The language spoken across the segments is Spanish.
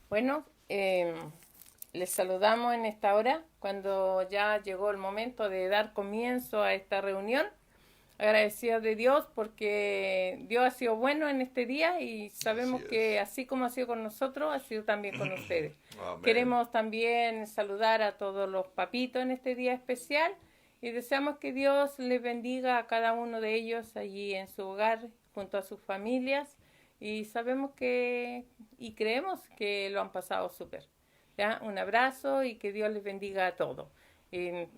Bueno, les saludamos en esta hora, cuando ya llegó el momento de dar comienzo a esta reunión. Agradecidos de Dios porque Dios ha sido bueno en este día y Así sabemos que es. así como ha sido con nosotros, ha sido también con ustedes. Amén. Queremos también saludar a todos los papitos en este día especial y deseamos que Dios les bendiga a cada uno de ellos allí en su hogar, junto a sus familias, y sabemos que y creemos que lo han pasado súper. ¿Ya? Un abrazo y que Dios les bendiga a todos.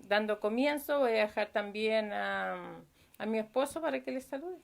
Dando comienzo, voy a dejar también a mi esposo para que les salude.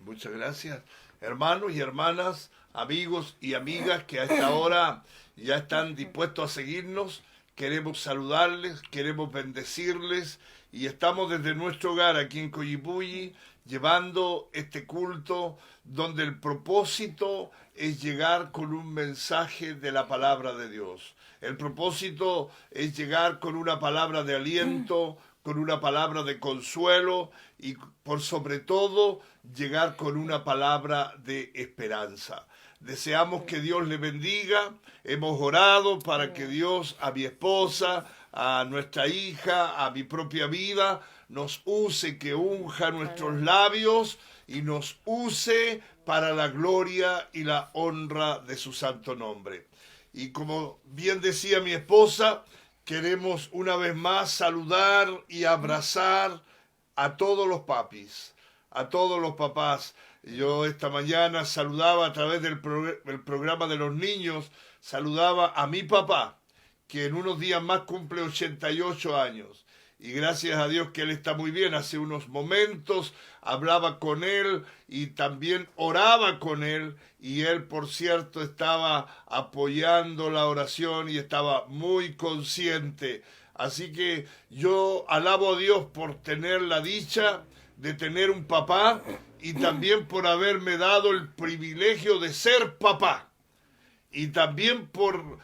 Muchas gracias. Hermanos y hermanas, amigos y amigas que a esta hora ya están dispuestos a seguirnos, queremos saludarles, queremos bendecirles y estamos desde nuestro hogar aquí en Coyipulli llevando este culto donde el propósito es llegar con un mensaje de la palabra de Dios. El propósito es llegar con una palabra de aliento, con una palabra de consuelo y por sobre todo llegar con una palabra de esperanza. Deseamos que Dios le bendiga. Hemos orado para que Dios a mi esposa, a nuestra hija, a mi propia vida, nos use, que unja nuestros labios y nos use para la gloria y la honra de su santo nombre. Y como bien decía mi esposa, queremos una vez más saludar y abrazar a todos los papis, a todos los papás. Yo esta mañana saludaba a través del programa de los niños, saludaba a mi papá, que en unos días más cumple 88 años. Y gracias a Dios que él está muy bien. Hace unos momentos hablaba con él y también oraba con él. Y él, por cierto, estaba apoyando la oración y estaba muy consciente. Así que yo alabo a Dios por tener la dicha de tener un papá y también por haberme dado el privilegio de ser papá y también por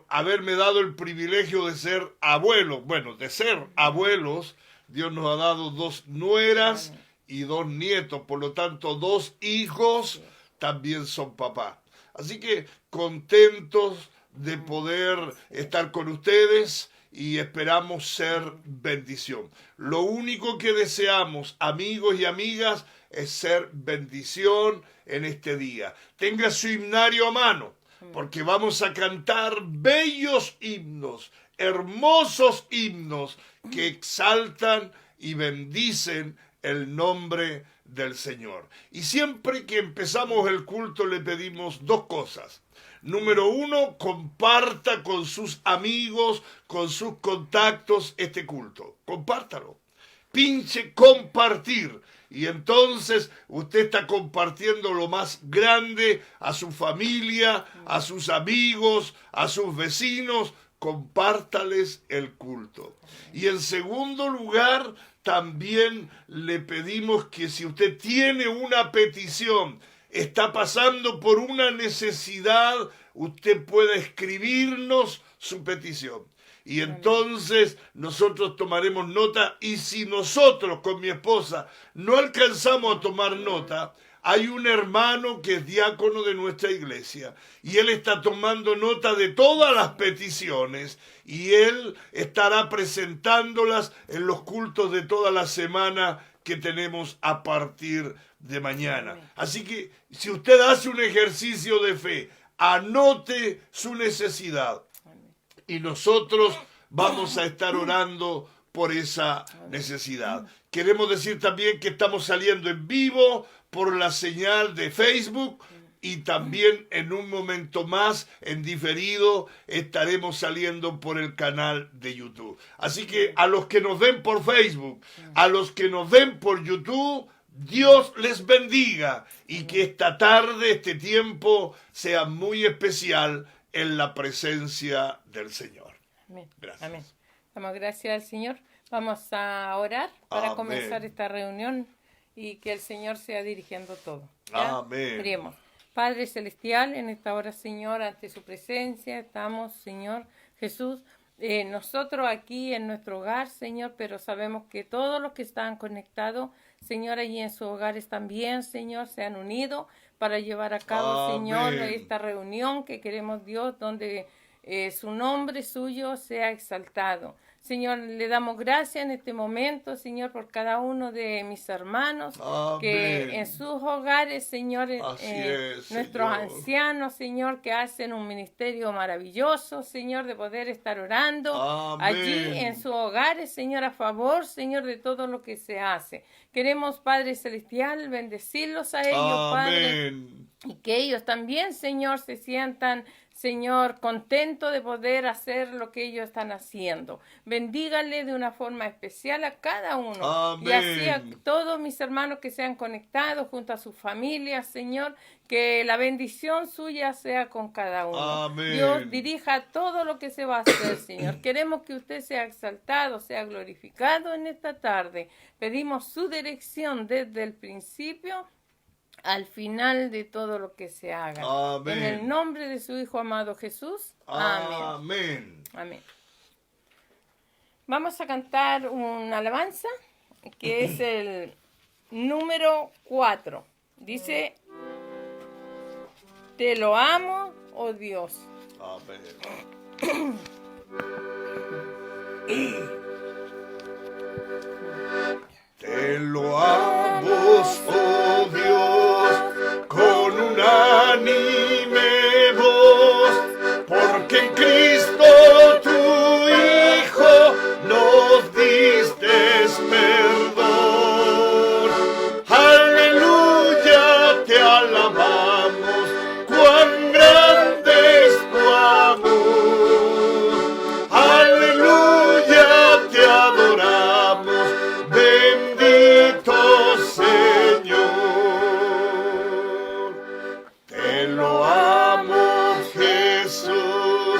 haberme dado el privilegio de ser abuelo, bueno, de ser abuelos. Dios nos ha dado dos nueras Amén. y dos nietos, por lo tanto, dos hijos Así es. también son papá. Así que contentos de poder Así es. estar con ustedes y esperamos ser bendición. Lo único que deseamos, amigos y amigas, es ser bendición en este día. Tenga su himnario a mano, porque vamos a cantar bellos himnos, hermosos himnos que exaltan y bendicen el nombre del Señor. Y siempre que empezamos el culto le pedimos dos cosas. Número uno, comparta con sus amigos, con sus contactos este culto. Compártalo. Pinche compartir. Y entonces usted está compartiendo lo más grande a su familia, a sus amigos, a sus vecinos. Compártales el culto. Y en segundo lugar, también le pedimos que si usted tiene una petición, está pasando por una necesidad, usted pueda escribirnos su petición. Y Amén. entonces nosotros tomaremos nota y si nosotros con mi esposa no alcanzamos a tomar nota, hay un hermano que es diácono de nuestra iglesia y él está tomando nota de todas las peticiones y él estará presentándolas en los cultos de toda la semana que tenemos a partir de mañana. Amén. Así que si usted hace un ejercicio de fe, anote su necesidad Amén. y nosotros vamos a estar orando por esa Amén. necesidad. Queremos decir también que estamos saliendo en vivo por la señal de Facebook y también en un momento más, en diferido, estaremos saliendo por el canal de YouTube. Así que a los que nos ven por Facebook, a los que nos ven por YouTube, Dios les bendiga y que esta tarde, este tiempo, sea muy especial en la presencia del Señor. Amén. Amén. Gracias. Damos gracias al Señor. Vamos a orar para comenzar Amén. esta reunión y que el Señor sea dirigiendo todo. ¿Ya? Amén. Oremos. Padre Celestial, en esta hora, Señor, ante su presencia, estamos, Señor Jesús, nosotros aquí en nuestro hogar, Señor, pero sabemos que todos los que están conectados Señor, allí en sus hogares también, Señor, se han unido para llevar a cabo, Señor, Amén. esta reunión que queremos, Dios, donde su nombre suyo sea exaltado. Señor, le damos gracias en este momento, Señor, por cada uno de mis hermanos, que en Amén. sus hogares, Señor, Así es, nuestros Señor. ancianos, Señor, que hacen un ministerio maravilloso, Señor, de poder estar orando allí en Amén. sus hogares, Señor, a favor, Señor, de todo lo que se hace. Queremos, Padre Celestial, bendecirlos a ellos, Padre, Amén. y que ellos también, Señor, se sientan, Señor, contentos de poder hacer lo que ellos están haciendo. Bendígale de una forma especial a cada uno. Y así a Amén. todos mis hermanos que sean conectados junto a sus familias, Señor, que la bendición suya sea con cada uno. Amén. Dios dirija todo lo que se va a hacer, Señor. Queremos que usted sea exaltado, sea glorificado en esta tarde. Pedimos su dirección desde el principio al final de todo lo que se haga. Amén. En el nombre de su Hijo amado Jesús. Amén. Amén. Amén. Vamos a cantar una alabanza que es el número 4. Dice, te lo amo, oh Dios. Amén. Te lo amo, oh Dios, con unánime voz, porque en Cristo tu Hijo nos diste perdón. Aleluya, te alabamos, cuán grande es tu amor. Aleluya, te adoramos, bendito Señor. Te lo amo, Jesús,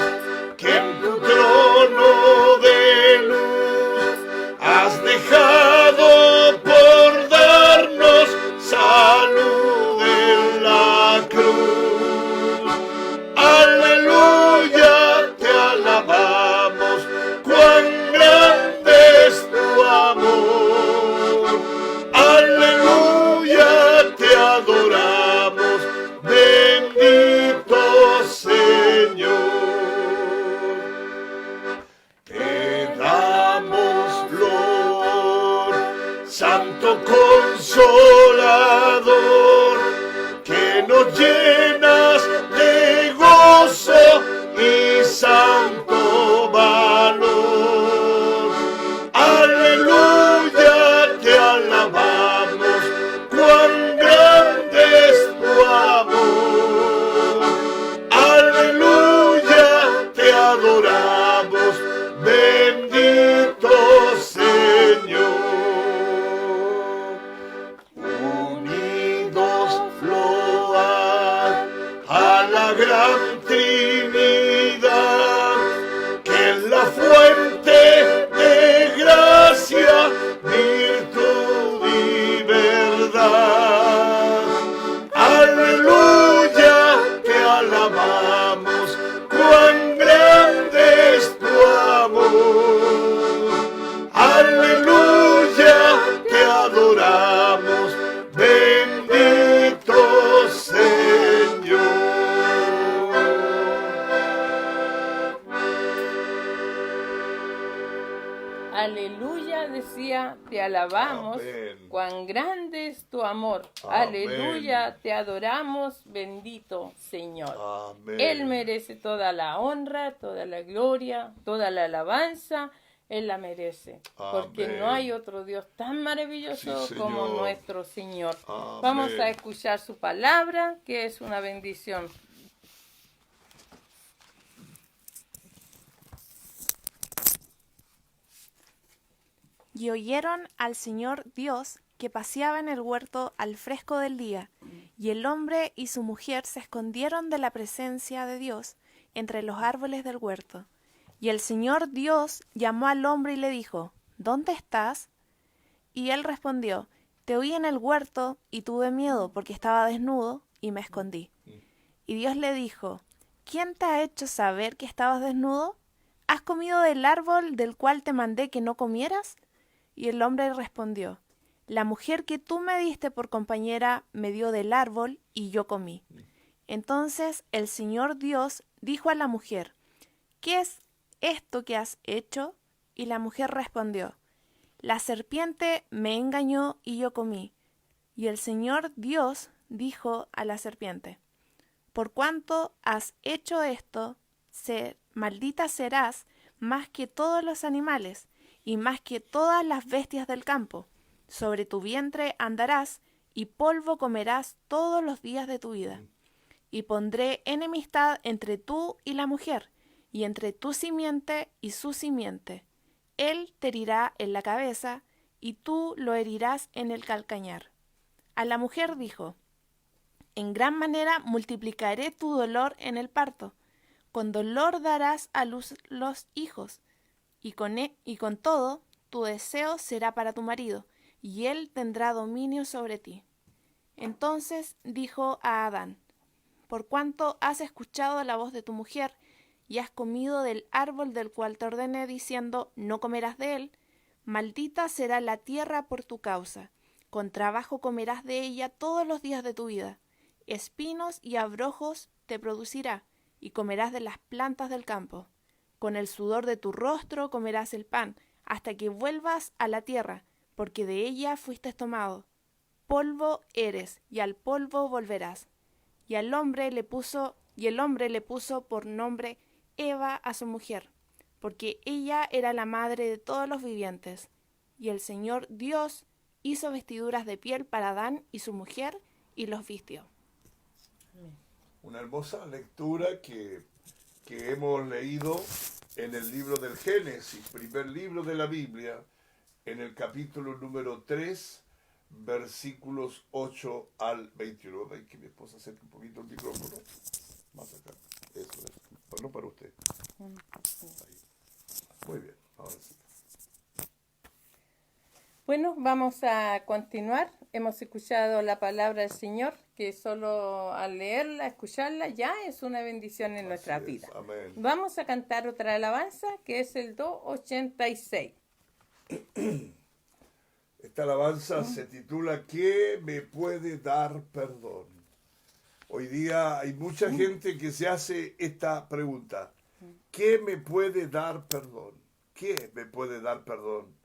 que en tu trono de luz has dejado por darnos salud en la cruz. Aleluya, te alabamos, cuán grande es tu amor. Aleluya, te adoramos, bendito Señor. Te damos loor, Santo Consolador, que nos llenas de gozo y santo valor. Aleluya, te alabamos, cuán grande es tu amor. Aleluya, te adoramos, bendito Señor. Unidos loar a la gran Trinidad, que es la fuente de gracia, virtud y verdad. Aleluya, te alabamos, cuán grande es tu amor. Aleluya, te adoramos, bendito Señor. Aleluya, decía, te alabamos, Amén. cuán grande es tu amor. Amén. Aleluya, te adoramos, bendito Señor. Amén. Él merece toda la honra, toda la gloria, toda la alabanza. Él la merece, porque Amén. no hay otro Dios tan maravilloso Sí, como Señor. nuestro Señor. Amén. Vamos a escuchar su palabra, que es una bendición. Y oyeron al Señor Dios que paseaba en el huerto al fresco del día, y el hombre y su mujer se escondieron de la presencia de Dios entre los árboles del huerto. Y el Señor Dios llamó al hombre y le dijo, ¿dónde estás? Y él respondió, te oí en el huerto y tuve miedo porque estaba desnudo y me escondí. Y Dios le dijo, ¿quién te ha hecho saber que estabas desnudo? ¿Has comido del árbol del cual te mandé que no comieras? Y el hombre respondió, la mujer que tú me diste por compañera me dio del árbol y yo comí. Entonces el Señor Dios dijo a la mujer, ¿qué es esto que has hecho? Y la mujer respondió, la serpiente me engañó y yo comí. Y el Señor Dios dijo a la serpiente, por cuanto has hecho esto, maldita serás más que todos los animales y más que todas las bestias del campo. Sobre tu vientre andarás y polvo comerás todos los días de tu vida. Y pondré enemistad entre tú y la mujer, y entre tu simiente y su simiente. Él te herirá en la cabeza, y tú lo herirás en el calcañar. A la mujer dijo, en gran manera multiplicaré tu dolor en el parto. Con dolor darás a luz los hijos, y con todo tu deseo será para tu marido, y él tendrá dominio sobre ti. Entonces dijo a Adán, por cuanto has escuchado la voz de tu mujer, y has comido del árbol del cual te ordené, diciendo, no comerás de él, maldita será la tierra por tu causa, con trabajo comerás de ella todos los días de tu vida, espinos y abrojos te producirá, y comerás de las plantas del campo. Con el sudor de tu rostro comerás el pan, hasta que vuelvas a la tierra, porque de ella fuiste tomado. Polvo eres, y al polvo volverás. Y el hombre le puso por nombre Eva a su mujer, porque ella era la madre de todos los vivientes. Y el Señor Dios hizo vestiduras de piel para Adán y su mujer, y los vistió. Una hermosa lectura que hemos leído en el libro del Génesis, primer libro de la Biblia, en el capítulo número 3, versículos 8 al 21. ¿Ven que mi esposa acerque un poquito el micrófono? Más acá. Eso es. Bueno, para usted. Ahí. Muy bien, ahora sí. Bueno, vamos a continuar. Hemos escuchado la palabra del Señor, que solo al leerla, escucharla, ya es una bendición en nuestra vida. Amén. Vamos a cantar otra alabanza, que es el 286. Esta alabanza se titula ¿Qué me puede dar perdón? Hoy día hay mucha gente que se hace esta pregunta. ¿Qué me puede dar perdón? ¿Qué me puede dar perdón?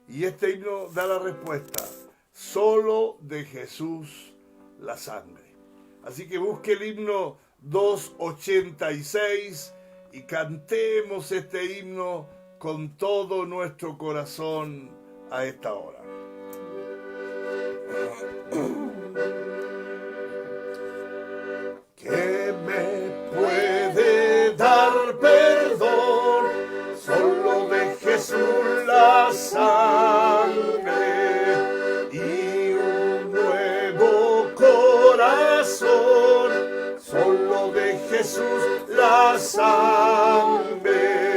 Y este himno da la respuesta. Solo de Jesús la sangre. Así que busque el himno 286 y cantemos este himno con todo nuestro corazón a esta hora. ¿Qué me puede dar perdón? Solo de Jesús la sangre y un nuevo corazón. Solo de Jesús la sangre.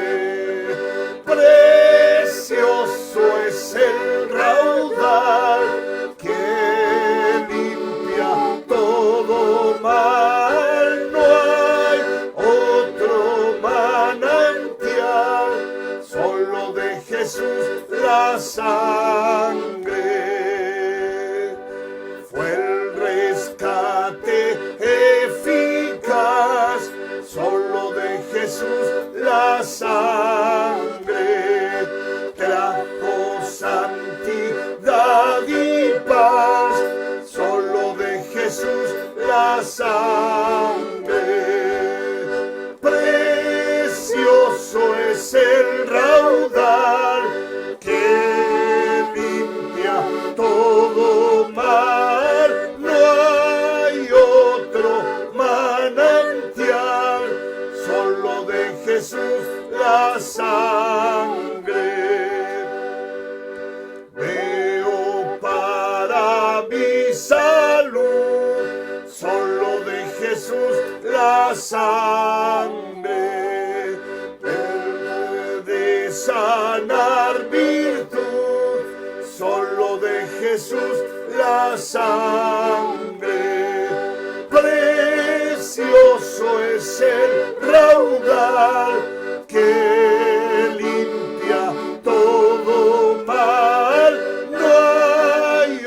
Precioso es el raudal que limpia todo mal. No hay otro manantial, solo de Jesús la sangre. Fue el rescate eficaz, solo de Jesús la sangre. Trajo santidad y paz, solo de Jesús la sangre. Precioso es el raudal que limpia todo mal. No hay otro manantial, solo de Jesús la sangre. Veo para mi salud, solo de Jesús la sangre. Puede sanar virtud, solo de Jesús la sangre. Precioso es el raudal que limpia todo mal. No hay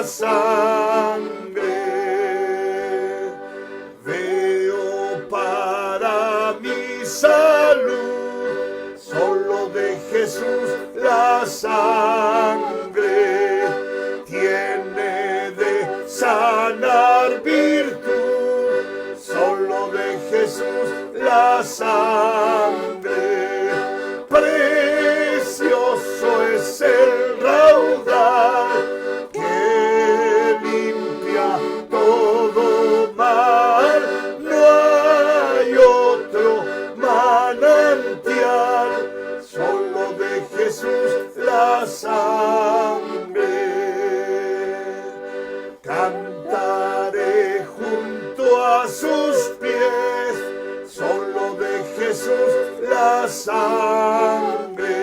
sangre. Veo para mi salud, solo de Jesús la sangre tiene de sanar virtud, solo de Jesús la sangre. Precioso es el raudal que limpia todo mal, no hay otro manantial, solo de Jesús la sangre. Cantaré junto a sus pies, solo de Jesús la sangre.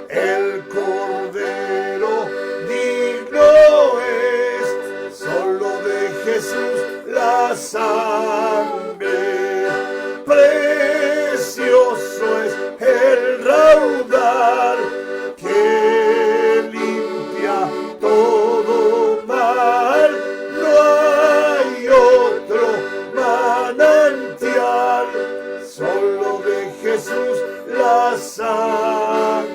El Cordero digno es, solo de Jesús la sangre. Precioso es el raudal que limpia todo mal, no hay otro manantial, solo de Jesús la sangre.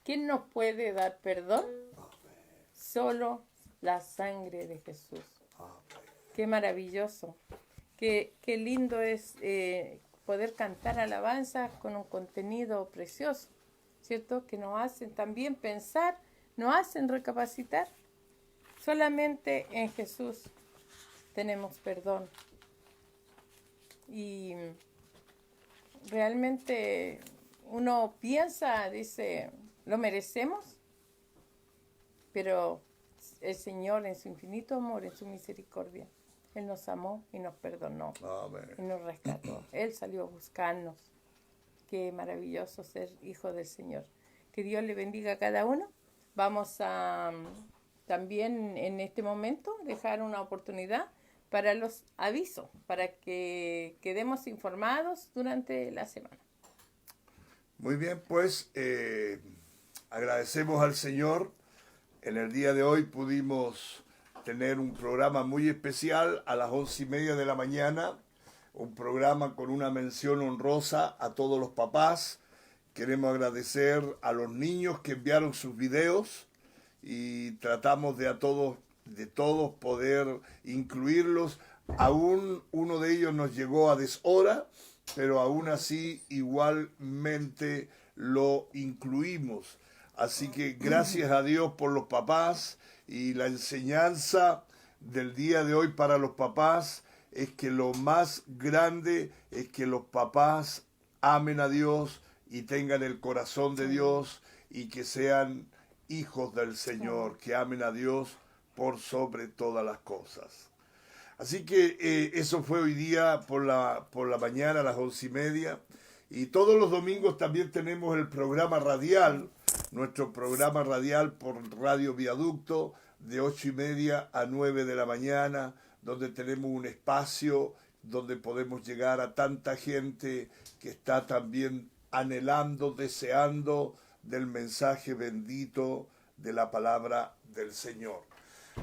¿Quién nos puede dar perdón? Solo la sangre de Jesús. Qué maravilloso. Qué lindo es poder cantar alabanzas con un contenido precioso, ¿cierto? Que nos hacen también pensar, nos hacen recapacitar. Solamente en Jesús tenemos perdón. Y realmente uno piensa, dice, ¿lo merecemos? Pero el Señor en su infinito amor, en su misericordia, Él nos amó y nos perdonó. Amén. Y nos rescató. Él salió a buscarnos. Qué maravilloso ser hijo del Señor. Que Dios le bendiga a cada uno. Vamos a también en este momento dejar una oportunidad para los avisos, para que quedemos informados durante la semana. Muy bien, pues agradecemos al Señor. En el día de hoy pudimos tener un programa muy especial a las 11:30 de la mañana, un programa con una mención honrosa a todos los papás. Queremos agradecer a los niños que enviaron sus videos y tratamos de todos poder incluirlos. Aún uno de ellos nos llegó a deshora, pero aún así igualmente lo incluimos. Así que gracias a Dios por los papás, y la enseñanza del día de hoy para los papás es que lo más grande es que los papás amen a Dios y tengan el corazón de Dios y que sean hijos del Señor, que amen a Dios por sobre todas las cosas. Así que eso fue hoy día por la mañana a las 11:30. Y todos los domingos también tenemos el programa radial, nuestro programa radial por Radio Viaducto, de 8:30 a 9 de la mañana, donde tenemos un espacio donde podemos llegar a tanta gente que está también anhelando, deseando del mensaje bendito de la palabra del Señor.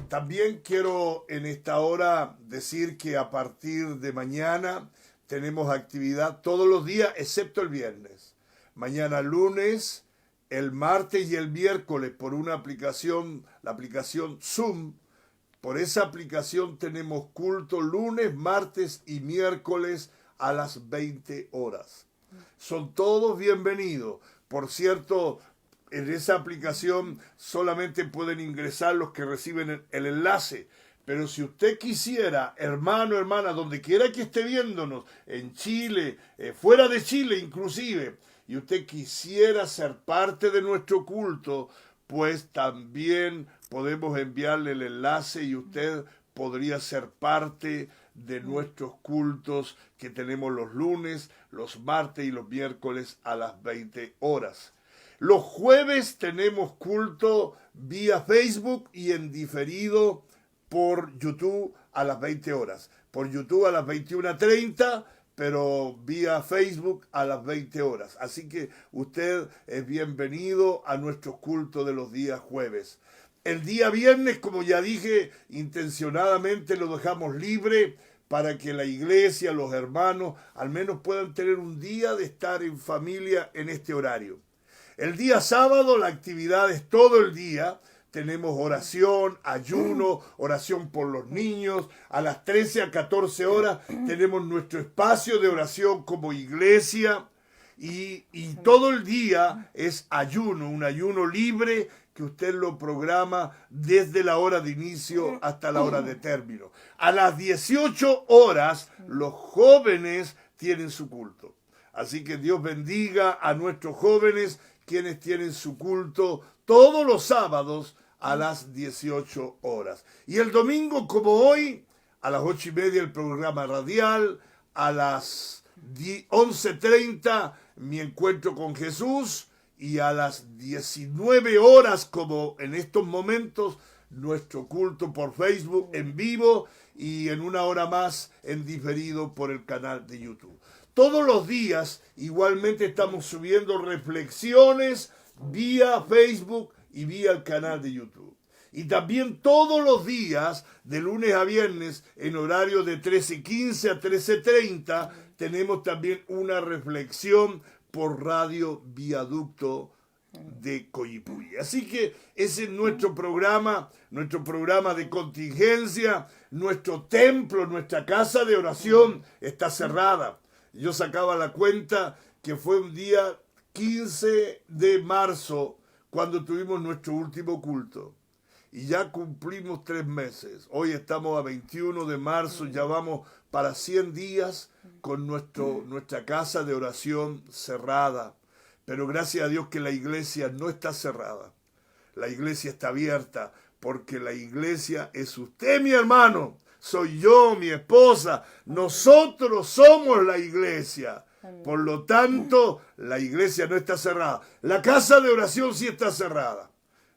También quiero en esta hora decir que a partir de mañana tenemos actividad todos los días excepto el viernes. Mañana lunes, el martes y el miércoles por una aplicación, la aplicación Zoom. Por esa aplicación tenemos culto lunes, martes y miércoles a las 20 horas. Son todos bienvenidos. Por cierto, en esa aplicación solamente pueden ingresar los que reciben el enlace. Pero si usted quisiera, hermano, hermana, donde quiera que esté viéndonos, en Chile, fuera de Chile inclusive, y usted quisiera ser parte de nuestro culto, pues también podemos enviarle el enlace y usted podría ser parte de nuestros cultos que tenemos los lunes, los martes y los miércoles a las 20 horas. Los jueves tenemos culto vía Facebook y en diferido por YouTube a las 20 horas. Por YouTube a las 21:30, pero vía Facebook a las 20 horas. Así que usted es bienvenido a nuestros cultos de los días jueves. El día viernes, como ya dije, intencionadamente lo dejamos libre para que la iglesia, los hermanos, al menos puedan tener un día de estar en familia en este horario. El día sábado la actividad es todo el día. Tenemos oración, ayuno, oración por los niños. A las 13 a 14 horas tenemos nuestro espacio de oración como iglesia. Y todo el día es ayuno, un ayuno libre que usted lo programa desde la hora de inicio hasta la hora de término. A las 18 horas los jóvenes tienen su culto. Así que Dios bendiga a nuestros jóvenes quienes tienen su culto todos los sábados a las 18 horas. Y el domingo, como hoy, a las 8:30 el programa radial, a las 11:30 mi encuentro con Jesús, y a las 19 horas, como en estos momentos, nuestro culto por Facebook en vivo, y en una hora más en diferido por el canal de YouTube. Todos los días igualmente estamos subiendo reflexiones vía Facebook y vía el canal de YouTube. Y también todos los días, de lunes a viernes, en horario de 13:15 a 13:30, tenemos también una reflexión por Radio Viaducto de Coyipulli. Así que ese es nuestro programa de contingencia. Nuestro templo, nuestra casa de oración está cerrada. Yo sacaba la cuenta que fue un día 15 de marzo cuando tuvimos nuestro último culto. Y ya cumplimos 3 meses. Hoy estamos a 21 de marzo, ya vamos para 100 días con nuestra casa de oración cerrada. Pero gracias a Dios que la iglesia no está cerrada. La iglesia está abierta, porque la iglesia es usted, mi hermano. Soy yo, mi esposa. Nosotros somos la iglesia. Por lo tanto, la iglesia no está cerrada. La casa de oración sí está cerrada.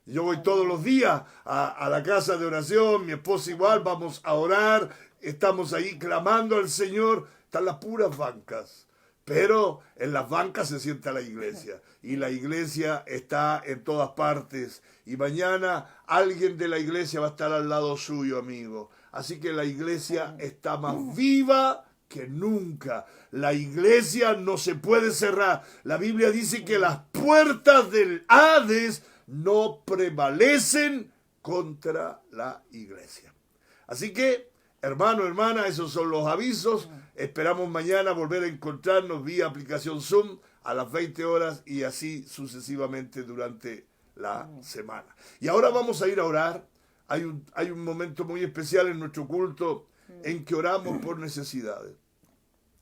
Yo voy todos los días a la casa de oración, mi esposa igual, vamos a orar, estamos ahí clamando al Señor. Están las puras bancas, pero en las bancas se sienta la iglesia, y la iglesia está en todas partes, y mañana alguien de la iglesia va a estar al lado suyo, amigo. Así que la iglesia está más viva que nunca. La iglesia no se puede cerrar. La Biblia dice que las puertas del Hades no prevalecen contra la iglesia. Así que, hermano, hermana, esos son los avisos. Esperamos mañana volver a encontrarnos vía aplicación Zoom a las 20 horas y así sucesivamente durante la semana. Y ahora vamos a ir a orar. Hay un momento muy especial en nuestro culto en que oramos por necesidades.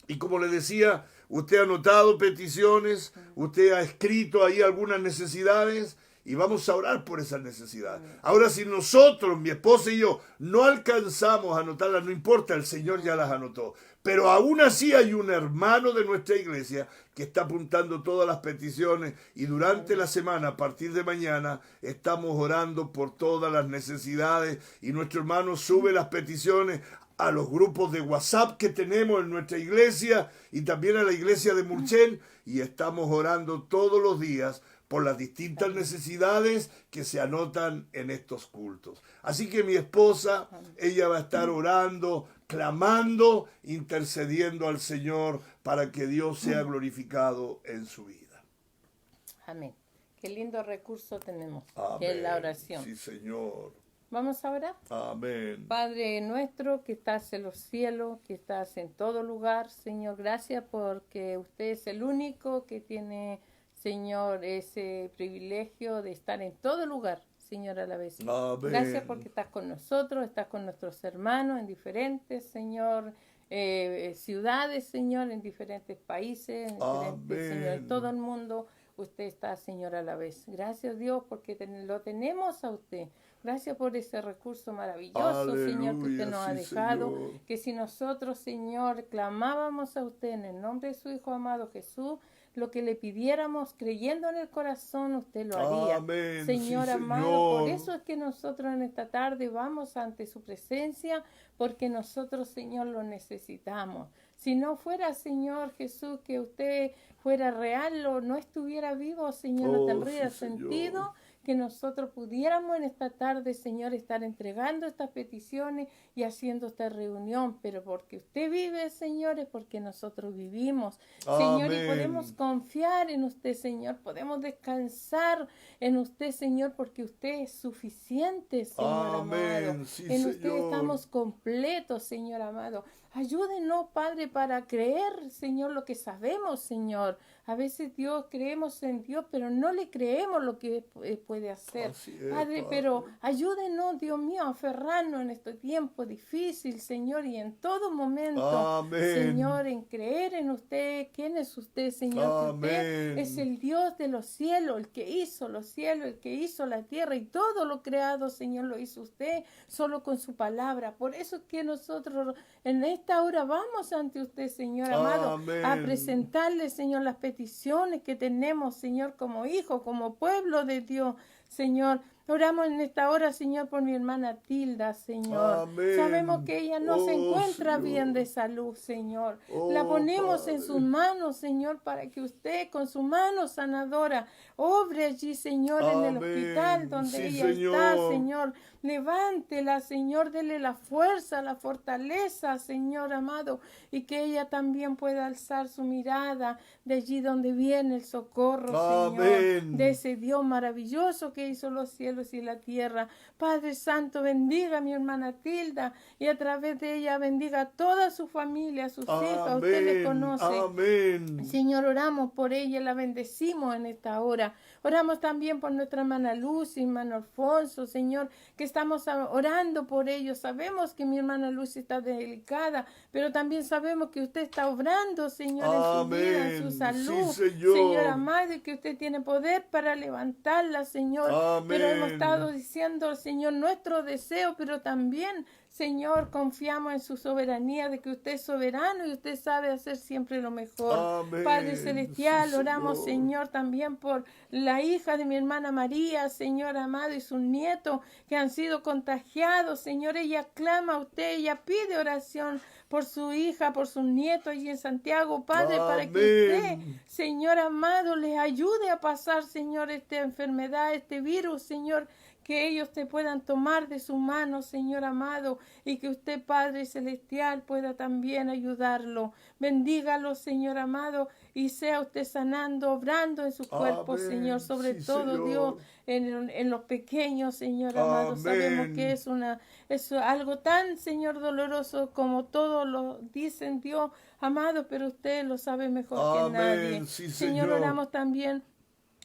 Y como le decía, usted ha anotado peticiones, usted ha escrito ahí algunas necesidades, y vamos a orar por esas necesidades. Ahora, si nosotros, mi esposa y yo, no alcanzamos a anotarlas, no importa, el Señor ya las anotó. Pero aún así hay un hermano de nuestra iglesia que está apuntando todas las peticiones, y durante la semana, a partir de mañana, estamos orando por todas las necesidades, y nuestro hermano sube las peticiones a los grupos de WhatsApp que tenemos en nuestra iglesia y también a la iglesia de Murchen, y estamos orando todos los días por las distintas necesidades que se anotan en estos cultos. Así que mi esposa, ella va a estar orando, clamando, intercediendo al Señor para que Dios sea glorificado en su vida. Amén. Qué lindo recurso tenemos, Amén. que es la oración. Sí, Señor. ¿Vamos a orar? Amén. Padre nuestro que estás en los cielos, que estás en todo lugar, Señor, gracias porque usted es el único que tiene, Señor, ese privilegio de estar en todo lugar, Señor, a la vez. Amén. Gracias porque estás con nosotros, estás con nuestros hermanos en diferentes, Señor, ciudades, Señor, en diferentes países, en diferentes, Señor, en todo el mundo. Usted está, Señor, a la vez. Gracias, Dios, porque lo tenemos a usted. Gracias por ese recurso maravilloso, Aleluya, Señor, que usted nos ha dejado. Señor. Que si nosotros, Señor, clamábamos a usted en el nombre de su Hijo amado Jesús, lo que le pidiéramos creyendo en el corazón, usted lo haría. Amén, Señor sí, amado, Señor. por eso es que nosotros en esta tarde vamos ante su presencia, porque nosotros, Señor, lo necesitamos. Si no fuera, Señor Jesús, que usted fuera real o no estuviera vivo, Señor, no Oh, tendría sí, Señor. sentido que nosotros pudiéramos en esta tarde, Señor, estar entregando estas peticiones y haciendo esta reunión, pero porque usted vive, Señor, es porque nosotros vivimos, Señor, y Amén. podemos confiar en usted, Señor, podemos descansar en usted, Señor, porque usted es suficiente, Señor Amén. amado. Sí, En usted Señor. estamos completos, Señor amado. Ayúdenos, Padre, para creer, Señor, lo que sabemos, Señor. A veces, Dios, creemos en Dios, pero no le creemos lo que puede hacer. Así es, Padre, pero ayúdenos, Dios mío, a aferrarnos en este tiempo difícil, Señor, y en todo momento, Amén. Señor, en creer en usted. ¿Quién es usted, Señor? Que usted Amén. es el Dios de los cielos, el que hizo los cielos, el que hizo la tierra y todo lo creado, Señor, lo hizo usted solo con su palabra. Por eso es que nosotros en esta hora vamos ante usted, Señor amado, Amén. a presentarle, Señor, las peticiones que tenemos, Señor, como hijo, como pueblo de Dios, Señor. Oramos en esta hora, Señor, por mi hermana Tilda, Señor. Amén. Sabemos que ella no se encuentra Señor. bien de salud, Señor. Oh, La ponemos Padre. en sus manos, Señor, para que usted con su mano sanadora obre allí, Señor, en el Amén. hospital donde Sí, ella está, Señor. Señor. Levántela, Señor, dele la fuerza, la fortaleza, Señor amado, y que ella también pueda alzar su mirada de allí donde viene el socorro, Señor, Amén. de ese Dios maravilloso que hizo los cielos y la tierra. Padre Santo, bendiga a mi hermana Tilda y a través de ella bendiga a toda su familia, a sus hijas. Usted le conoce. Amén. Señor, oramos por ella, la bendecimos en esta hora. Oramos también por nuestra hermana Lucy, hermano Alfonso, Señor, que estamos orando por ellos. Sabemos que mi hermana Lucy está delicada, pero también sabemos que usted está obrando, Señor, en su vida, en su Amén. salud. Sí, Señor. Amado, y que usted tiene poder para levantarla, Señor. Amén. Pero hemos estado diciendo, Señor, nuestro deseo, pero también, Señor, confiamos en su soberanía, de que usted es soberano y usted sabe hacer siempre lo mejor. Amén. Padre Celestial, Sí, oramos, Señor, también por la hija de mi hermana María, Señor amado, y sus nietos que han sido contagiados. Señor, ella clama a usted, ella pide oración por su hija, por sus nietos allí en Santiago, Padre, para que usted, Amén. Señor amado, les ayude a pasar, Señor, esta enfermedad, este virus, Señor, que ellos te puedan tomar de su mano, Señor amado, y que usted, Padre Celestial, pueda también ayudarlo. Bendígalo, Señor amado, y sea usted sanando, obrando en su cuerpo, Amén. Señor, sobre Sí, todo, Señor. Dios, en los pequeños, Señor amado. Amén. Sabemos que es algo tan, Señor, doloroso como todos lo dicen, Dios amado, pero usted lo sabe mejor que Amén. nadie. Sí, Señor, Señor. oramos también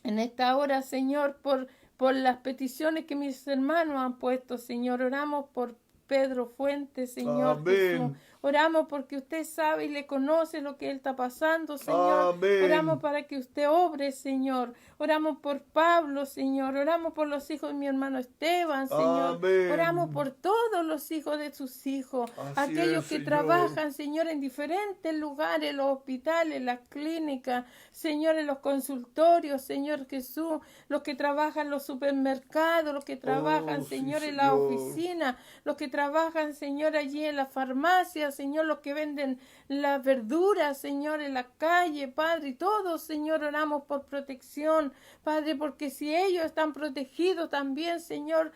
en esta hora, Señor, por las peticiones que mis hermanos han puesto, Señor. Oramos por Pedro Fuentes, Señor Amén. Jesús. Oramos porque usted sabe y le conoce lo que él está pasando, Señor. Amén. Oramos para que usted obre, Señor. Oramos por Pablo, Señor. Oramos por los hijos de mi hermano Esteban, Señor. Amén. Oramos por todos los hijos de sus hijos. Así Aquellos es, que Señor. trabajan, Señor, en diferentes lugares, los hospitales, las clínicas, Señor, en los consultorios, Señor Jesús. Los que trabajan en los supermercados, los que trabajan, sí, Señor, en la Señor. oficina, los que trabajan, Señor, allí en la farmacia, Señor, los que venden las verduras, Señor, en la calle, Padre, y todos, Señor, oramos por protección, Padre, porque si ellos están protegidos también, Señor,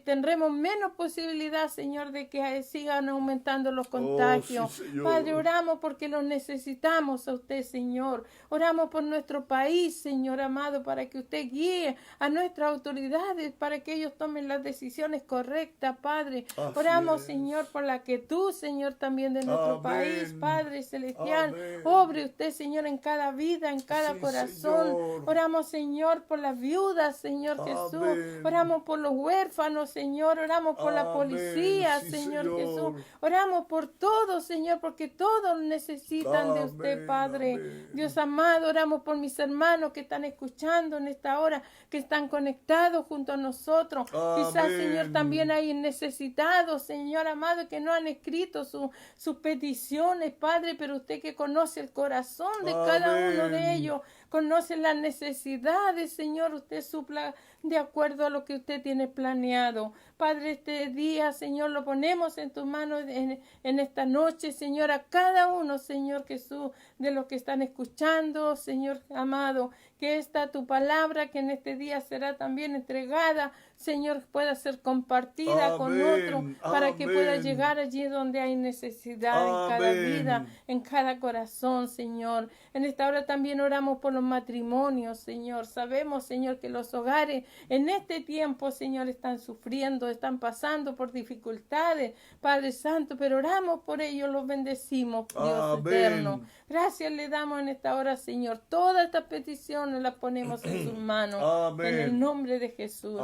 tendremos menos posibilidad, Señor, de que sigan aumentando los contagios. sí, Señor. Padre, oramos porque los necesitamos a usted, Señor. Oramos por nuestro país, Señor amado, para que usted guíe a nuestras autoridades, para que ellos tomen las decisiones correctas, Padre. Así Oramos, es. Señor, por la quietud, Señor, también de nuestro Amén. país, Padre Celestial. Amén. Obre usted, Señor, en cada vida, en cada Sí, corazón. Señor. Oramos, Señor, por las viudas, Señor Jesús. Amén. Oramos por los huérfanos, Señor. Oramos por la Amén. policía, Sí, Señor Señor. Jesús. Oramos por todos, Señor, porque todos necesitan de usted, Amén, Padre. amén. Dios amado, oramos por mis hermanos que están escuchando en esta hora, que están conectados junto a nosotros. Quizás, Amén. Señor, también hay necesitados, Señor amado, que no han escrito sus peticiones, Padre, pero usted que conoce el corazón de cada Amén. uno de ellos. conoce las necesidades, Señor, usted supla de acuerdo a lo que usted tiene planeado. Padre, este día, Señor, lo ponemos en tus manos en esta noche, Señor, a cada uno, Señor Jesús, de los que están escuchando, Señor amado, que esta tu palabra, que en este día será también entregada, Señor, pueda ser compartida con otro, para que pueda llegar allí donde hay necesidad en cada vida, en cada corazón, Señor. En esta hora también oramos por los matrimonios, Señor. Sabemos, Señor, que los hogares en este tiempo, Señor, están sufriendo, están pasando por dificultades, Padre Santo, pero oramos por ellos, los bendecimos, Dios eterno. Gracias le damos en esta hora, Señor. Todas estas peticiones las ponemos en sus manos, en el nombre de Jesús.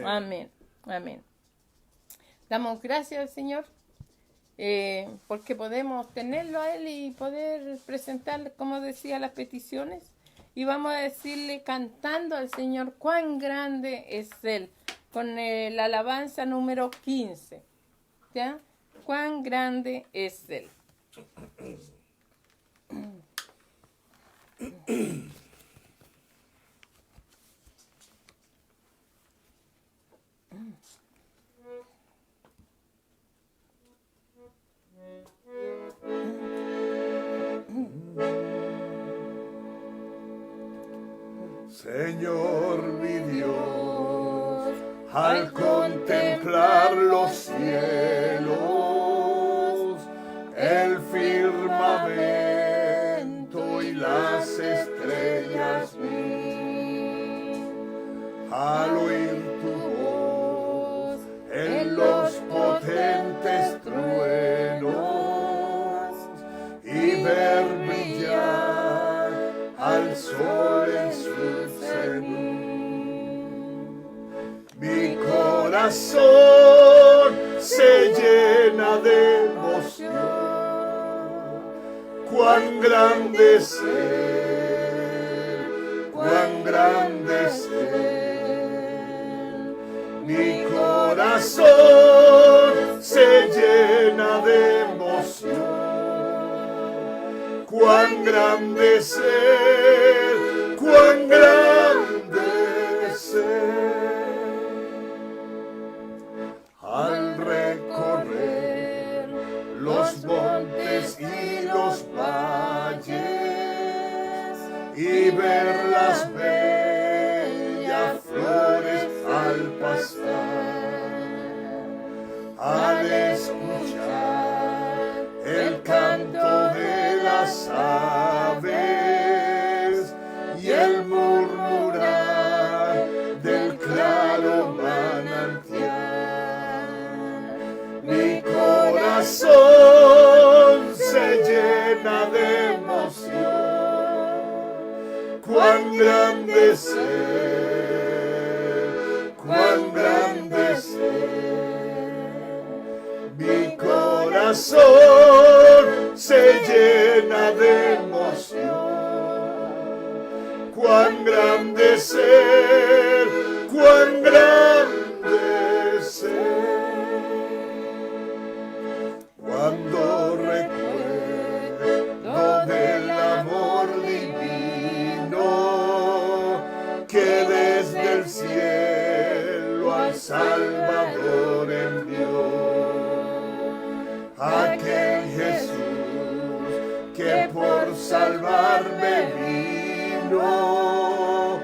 Amén. Amén. Damos gracias al Señor porque podemos tenerlo a Él y poder presentarle, como decía, las peticiones. Y vamos a decirle cantando al Señor cuán grande es Él, con la alabanza número 15. ¿Ya? Cuán grande es Él. Señor mi Dios, al contemplar los cielos, el firmamento y las estrellas vi, al oír tu voz en los potentes truenos y ver brillar al sol en su mi corazón se llena de emoción. Cuán grande es Él, cuán grande es Él. Mi corazón se llena de emoción. Cuán grande es Él, cuán grande es Él. Al recorrer los montes y los valles y ver las bellas flores al pasar, al escuchar el canto de las aves y el murmurar del claro manantial, mi corazón se llena de emoción. Cuán grande es Él, cuán grande es Él. Mi corazón se llena de emoción. Cuán grande es Él, cuán grande es Él. Cuando recuerdo del amor divino que desde el cielo al Salvador envió, aquel Jesús que por salvarme vino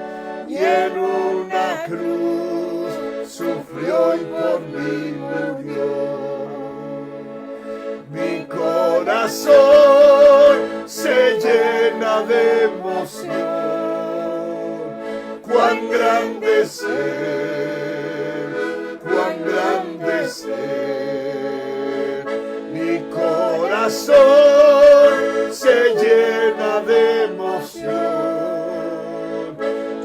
y en una cruz sufrió y por mí murió. Mi corazón se llena de emoción. Cuán grande es Él, cuán grande es Él. Mi corazón se llena de emoción.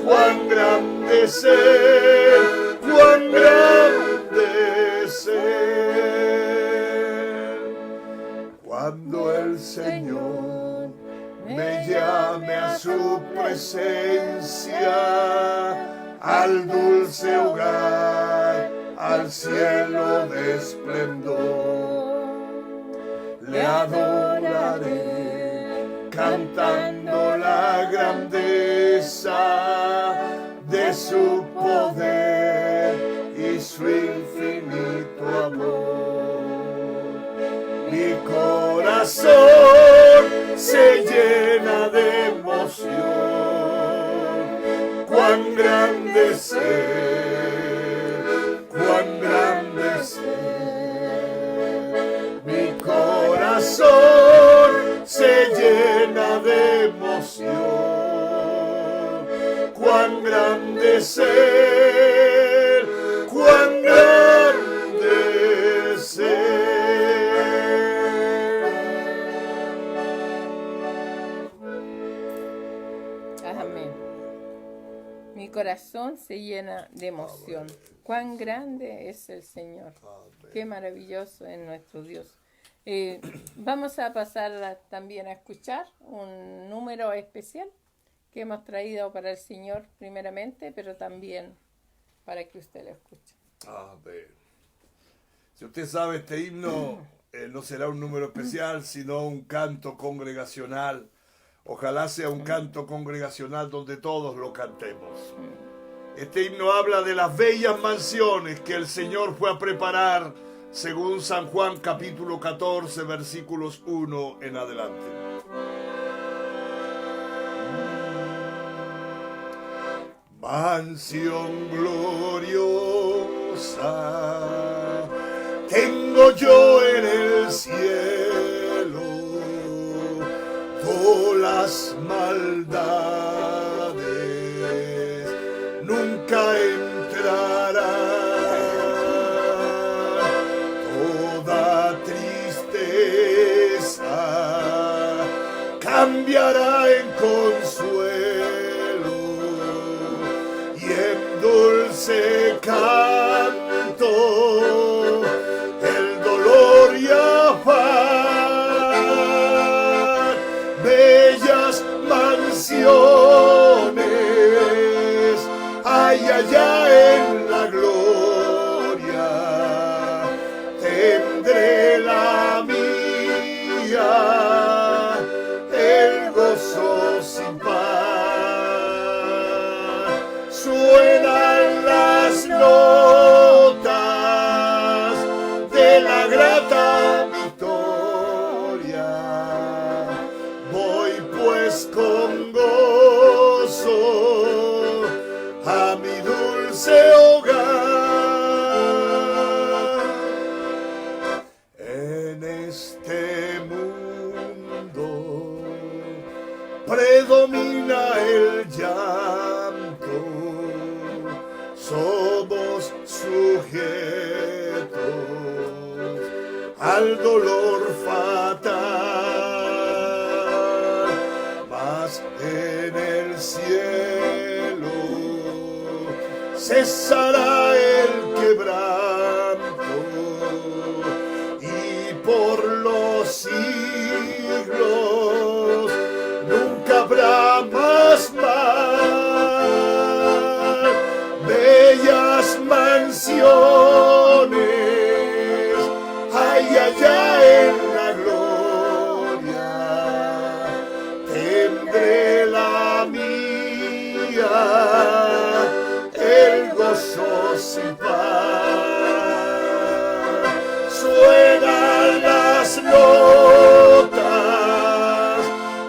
Cuán grande es Él, cuán grande es Él. Cuando el Señor me llame a su presencia, al dulce hogar, al cielo de esplendor, le adoraré cantando la grandeza su poder y su infinito amor. Mi corazón se llena de emoción. Cuán grande es Él, cuán grande es Él. Mi corazón se llena de emoción. Cuán grande es Él, cuán grande es Él. Amén. Mi corazón se llena de emoción. Cuán grande es el Señor. Qué maravilloso es nuestro Dios. Vamos a pasar también a escuchar un número especial que hemos traído para el Señor primeramente, pero también para que usted lo escuche. Amén. Si usted sabe, este himno no será un número especial, sino un canto congregacional. Ojalá sea un canto congregacional donde todos lo cantemos. Este himno habla de las bellas mansiones que el Señor fue a preparar según San Juan capítulo 14, versículos 1 en adelante. Mansión gloriosa tengo yo en el cielo, todas las maldades nunca entrarán, toda tristeza cambiará en consuelo y en dulce canto el dolor y afán. Bellas mansiones hay allá en la gloria, tendré la mía, el gozo sin par. Suenan las notas de la grata victoria, voy pues con gozo a mi dulce hogar. En este mundo predomina el llanto, somos sujetos al dolor fatal, mas en el cielo cesará el quebranto y por los siglos nunca habrá más mal. Bellas mansiones hay allá en la gloria, tendré la mía, el gozo sin par. Suenan las notas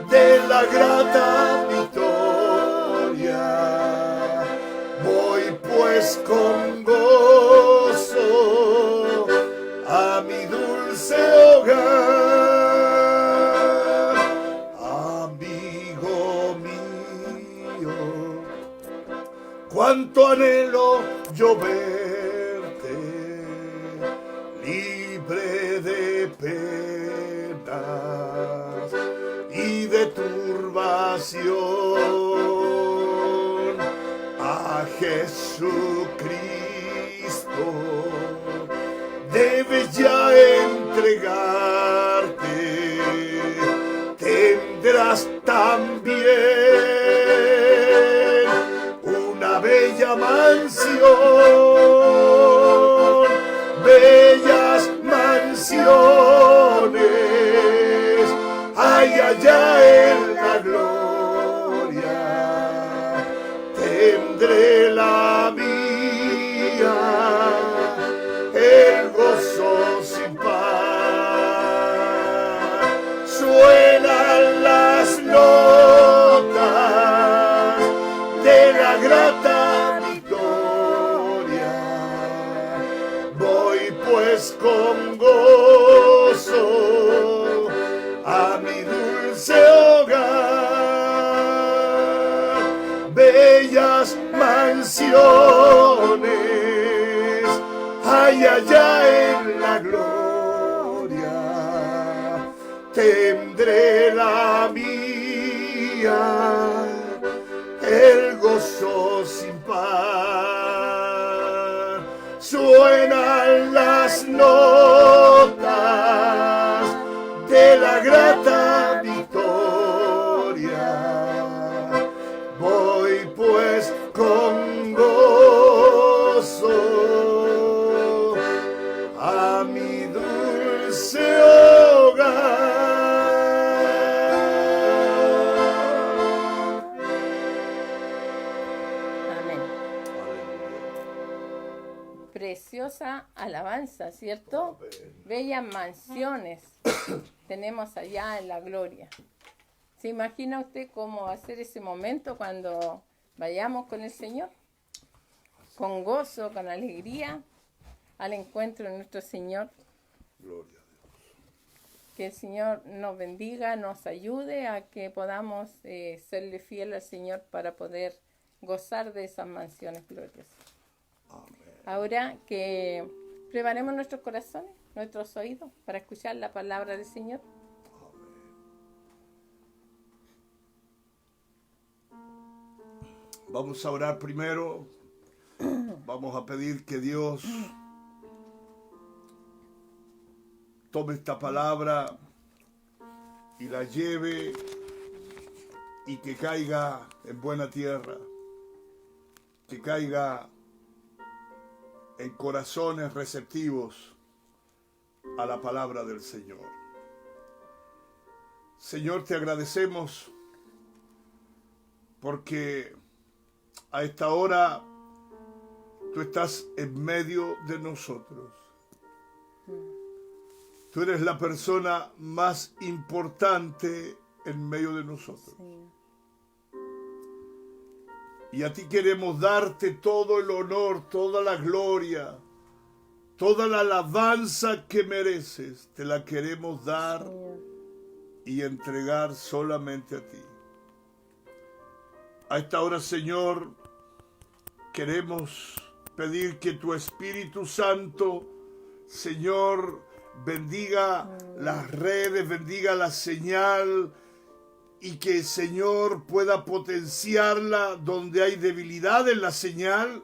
de la grata victoria, voy pues con gozo a mi dulce hogar. Amigo mío, cuánto anhelo yo verte, libre de penas y de turbación. A Jesucristo debes ya entregarte, tendrás también una bella mansión, bellas mansiones hay allá en la gloria, tendré la pues con gozo a mi dulce hogar, bellas mansiones hay allá en la gloria, tendré la mía, el gozo sin par. Suenan las notas de la grata victoria, voy pues con gozo a mi dulce hogar. Amén. Preciosa alabanza, ¿cierto? Bellas mansiones tenemos allá en la gloria. ¿Se imagina usted cómo va a ser ese momento cuando vayamos con el Señor? Con gozo, con alegría, al encuentro de nuestro Señor. Gloria a Dios. Que el Señor nos bendiga, nos ayude a que podamos serle fiel al Señor para poder gozar de esas mansiones gloriosas. Amén. Ahora que preparemos nuestros corazones, nuestros oídos, para escuchar la palabra del Señor. Vamos a orar primero. Vamos a pedir que Dios tome esta palabra y la lleve y que caiga en buena tierra, que caiga en corazones receptivos a la palabra del Señor. Señor, te agradecemos porque a esta hora tú estás en medio de nosotros. Tú eres la persona más importante en medio de nosotros. Y a ti queremos darte todo el honor, toda la gloria, toda la alabanza que mereces. Te la queremos dar y entregar solamente a ti. A esta hora, Señor, queremos pedir que tu Espíritu Santo, Señor, bendiga las redes, bendiga la señal y que, Señor, pueda potenciarla donde hay debilidad en la señal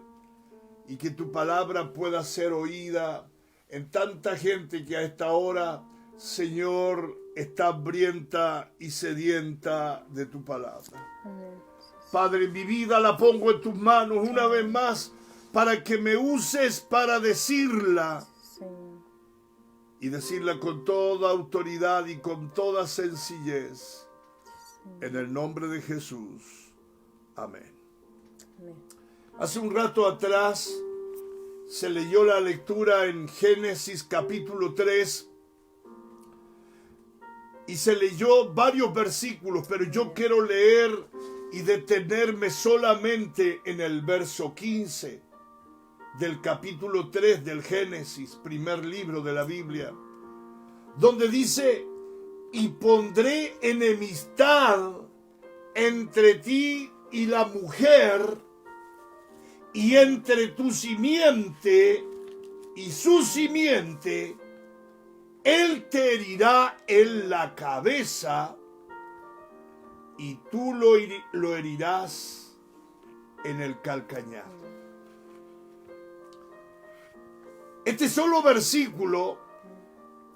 y que tu palabra pueda ser oída en tanta gente que a esta hora, Señor, está hambrienta y sedienta de tu palabra. Amén. Padre, mi vida la pongo en tus manos una vez más para que me uses para decirla y decirla con toda autoridad y con toda sencillez. En el nombre de Jesús. Amén. Amén. Hace un rato atrás se leyó la lectura en Génesis capítulo 3 y se leyó varios versículos, pero yo quiero leer y detenerme solamente en el verso 15 del capítulo 3 del Génesis, primer libro de la Biblia, donde dice: y pondré enemistad entre ti y la mujer, y entre tu simiente y su simiente, él te herirá en la cabeza, y tú lo herirás en el calcañar. Este solo versículo,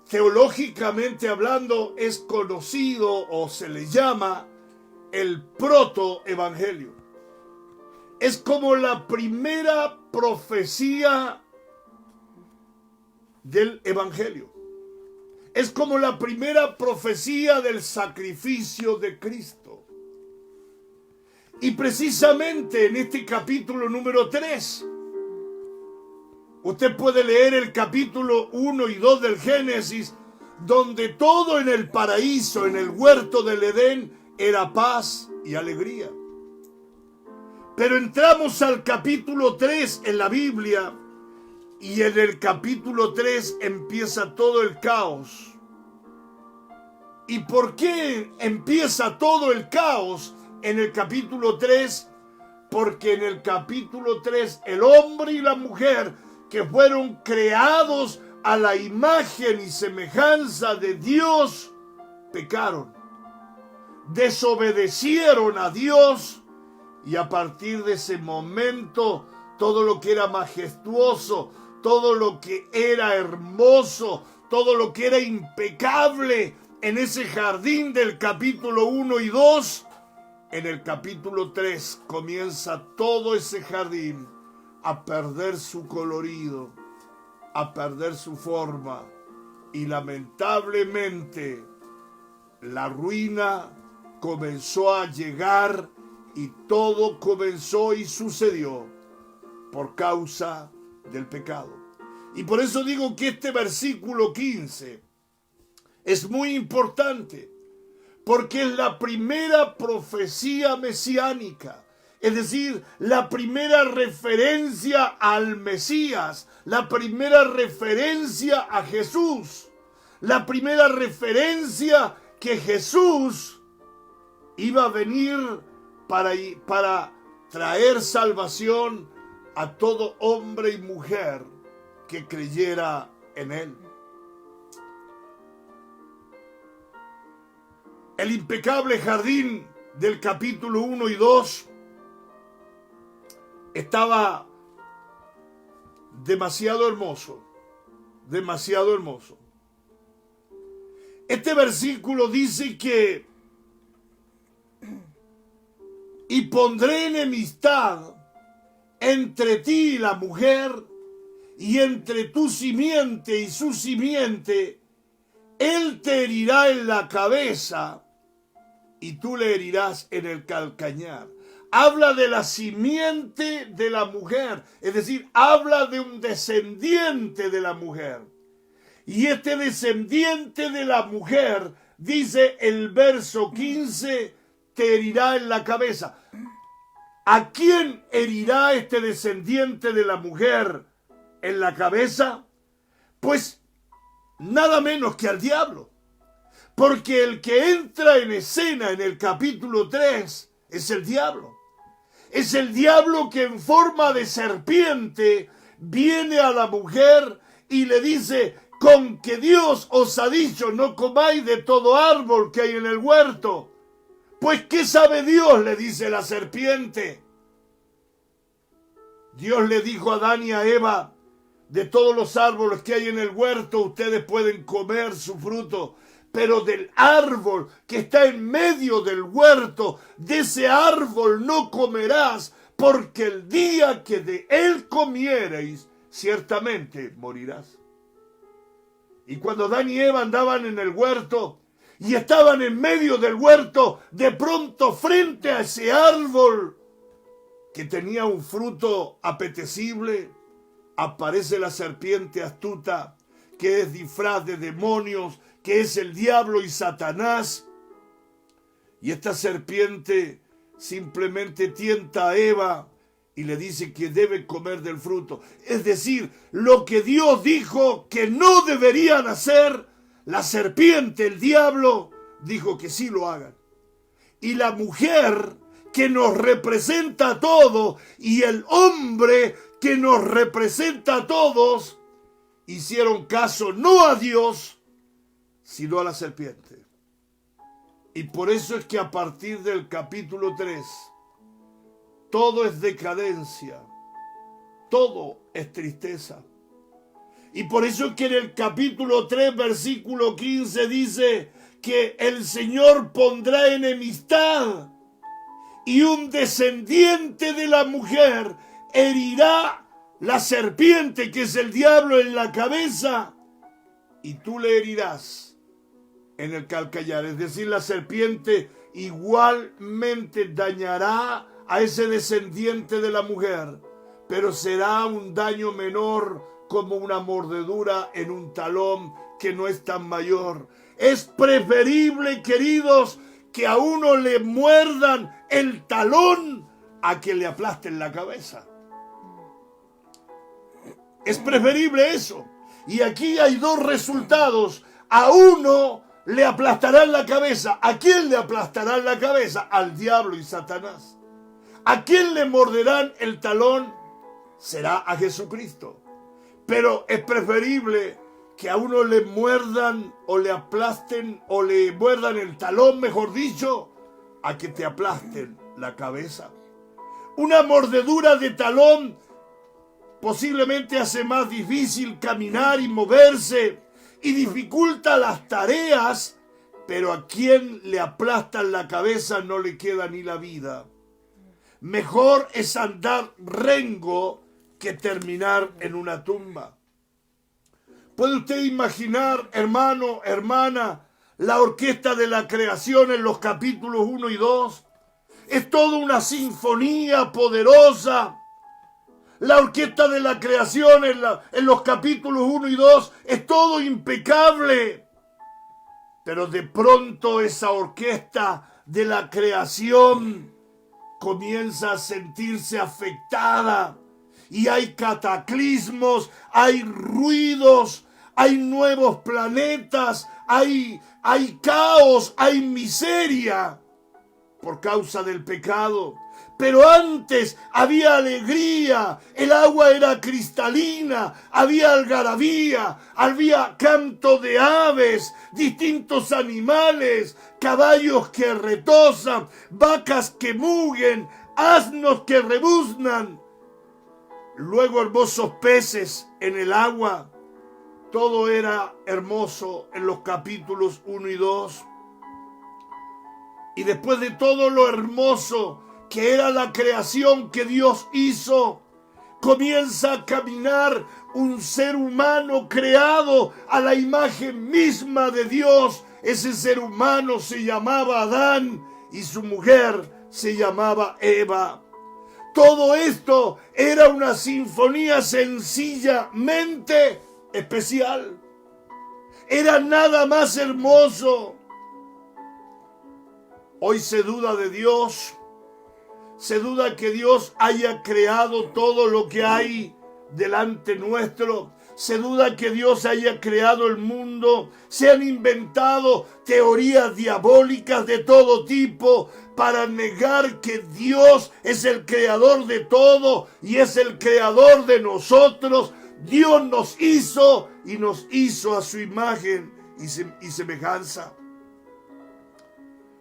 teológicamente hablando, es conocido o se le llama el protoevangelio. Es como la primera profecía del evangelio. Es como la primera profecía del sacrificio de Cristo. Y precisamente en este capítulo número 3, usted puede leer el capítulo 1 y 2 del Génesis, donde todo en el paraíso, en el huerto del Edén, era paz y alegría. Pero entramos al capítulo 3 en la Biblia Y en el capítulo 3 empieza todo el caos. ¿Y por qué empieza todo el caos en el capítulo 3? Porque en el capítulo 3 el hombre y la mujer que fueron creados a la imagen y semejanza de Dios, pecaron, desobedecieron a Dios, y a partir de ese momento todo lo que era majestuoso, todo lo que era hermoso, todo lo que era impecable en ese jardín del capítulo 1 y 2, en el capítulo 3 comienza todo ese jardín a perder su colorido, a perder su forma, y lamentablemente la ruina comenzó a llegar, y todo comenzó y sucedió por causa del pecado. Y por eso digo que este versículo 15 es muy importante, porque es la primera profecía mesiánica, es decir, la primera referencia al Mesías, la primera referencia a Jesús, la primera referencia que Jesús iba a venir para traer salvación a todo hombre y mujer que creyera en él. El impecable jardín del capítulo 1 y 2 estaba demasiado hermoso, demasiado hermoso. Este versículo dice que y pondré enemistad entre ti y la mujer, y entre tu simiente y su simiente. Él te herirá en la cabeza y tú le herirás en el calcañar. Habla de la simiente de la mujer, es decir, habla de un descendiente de la mujer. Y este descendiente de la mujer, dice el verso 15, te herirá en la cabeza. ¿A quién herirá este descendiente de la mujer en la cabeza? Pues nada menos que al diablo. Porque el que entra en escena en el capítulo 3 es el diablo. Es el diablo que en forma de serpiente viene a la mujer y le dice: con que Dios os ha dicho no comáis de todo árbol que hay en el huerto. Pues ¿qué sabe Dios?, le dice la serpiente. Dios le dijo a Adán y a Eva: de todos los árboles que hay en el huerto ustedes pueden comer su fruto, pero del árbol que está en medio del huerto, de ese árbol no comerás, porque el día que de él comiereis, ciertamente morirás. Y cuando Adán y Eva andaban en el huerto y estaban en medio del huerto, de pronto frente a ese árbol que tenía un fruto apetecible, aparece la serpiente astuta, que es disfraz de demonios, que es el diablo y Satanás. Y esta serpiente simplemente tienta a Eva y le dice que debe comer del fruto. Es decir, lo que Dios dijo que no deberían hacer, la serpiente, el diablo, dijo que sí lo hagan. Y la mujer, que nos representa a todos, y el hombre, que nos representa a todos, hicieron caso no a Dios, sino a la serpiente. Y por eso es que a partir del capítulo 3, todo es decadencia, todo es tristeza. Y por eso es que en el capítulo 3, versículo 15 dice que el Señor pondrá enemistad y un descendiente de la mujer herirá la serpiente, que es el diablo, en la cabeza, y tú le herirás en el calcañar. Es decir, la serpiente igualmente dañará a ese descendiente de la mujer, pero será un daño menor, como una mordedura en un talón que no es tan mayor. Es preferible, queridos, que a uno le muerdan el talón a que le aplasten la cabeza. Es preferible eso. Y aquí hay dos resultados. A uno le aplastarán la cabeza. ¿A quién le aplastarán la cabeza? Al diablo y Satanás. ¿A quién le morderán el talón? Será a Jesucristo. Pero es preferible que a uno le muerdan o le aplasten o le muerdan el talón, mejor dicho, a que te aplasten la cabeza. Una mordedura de talón posiblemente hace más difícil caminar y moverse y dificulta las tareas, pero a quien le aplastan la cabeza no le queda ni la vida. Mejor es andar rengo que terminar en una tumba. ¿Puede usted imaginar, hermano, hermana, la orquesta de la creación en los capítulos 1 y 2? Es toda una sinfonía poderosa. La orquesta de la creación en los capítulos 1 y 2 es todo impecable. Pero de pronto esa orquesta de la creación comienza a sentirse afectada. Y hay cataclismos, hay ruidos, hay nuevos planetas, hay caos, hay miseria por causa del pecado. Pero antes había alegría, el agua era cristalina, había algarabía, había canto de aves, distintos animales, caballos que retozan, vacas que muguen, asnos que rebuznan. Luego hermosos peces en el agua. Todo era hermoso en los capítulos 1 y 2. Y después de todo lo hermoso que era la creación que Dios hizo, comienza a caminar un ser humano creado a la imagen misma de Dios. Ese ser humano se llamaba Adán y su mujer se llamaba Eva. Todo esto era una sinfonía sencillamente especial. Era nada más hermoso. Hoy se duda de Dios. Se duda que Dios haya creado todo lo que hay delante nuestro. Se duda que Dios haya creado el mundo. Se han inventado teorías diabólicas de todo tipo para negar que Dios es el creador de todo y es el creador de nosotros. Dios nos hizo y nos hizo a su imagen y semejanza.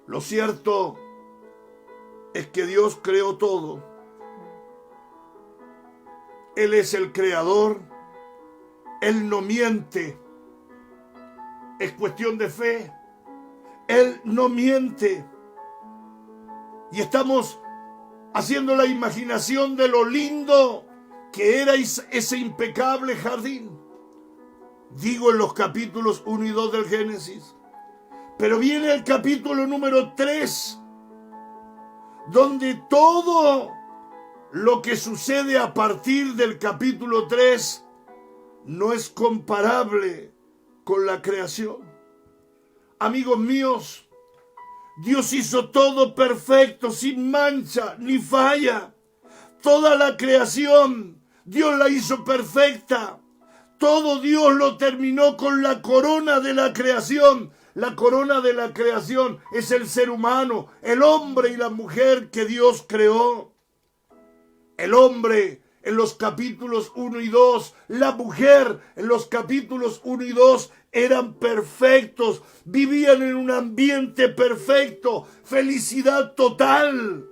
Lo cierto es que Dios creó todo. Él es el creador. Él no miente. Es cuestión de fe. Él no miente. Y estamos haciendo la imaginación de lo lindo que era ese impecable jardín. Digo en los capítulos 1 y 2 del Génesis. Pero viene el capítulo número 3, donde todo lo que sucede a partir del capítulo 3 no es comparable con la creación. Amigos míos, Dios hizo todo perfecto, sin mancha ni falla. Toda la creación, Dios la hizo perfecta. Todo Dios lo terminó con la corona de la creación. La corona de la creación es el ser humano, el hombre y la mujer que Dios creó. El hombre en los capítulos 1 y 2, la mujer en los capítulos 1 y 2 eran perfectos, vivían en un ambiente perfecto, felicidad total.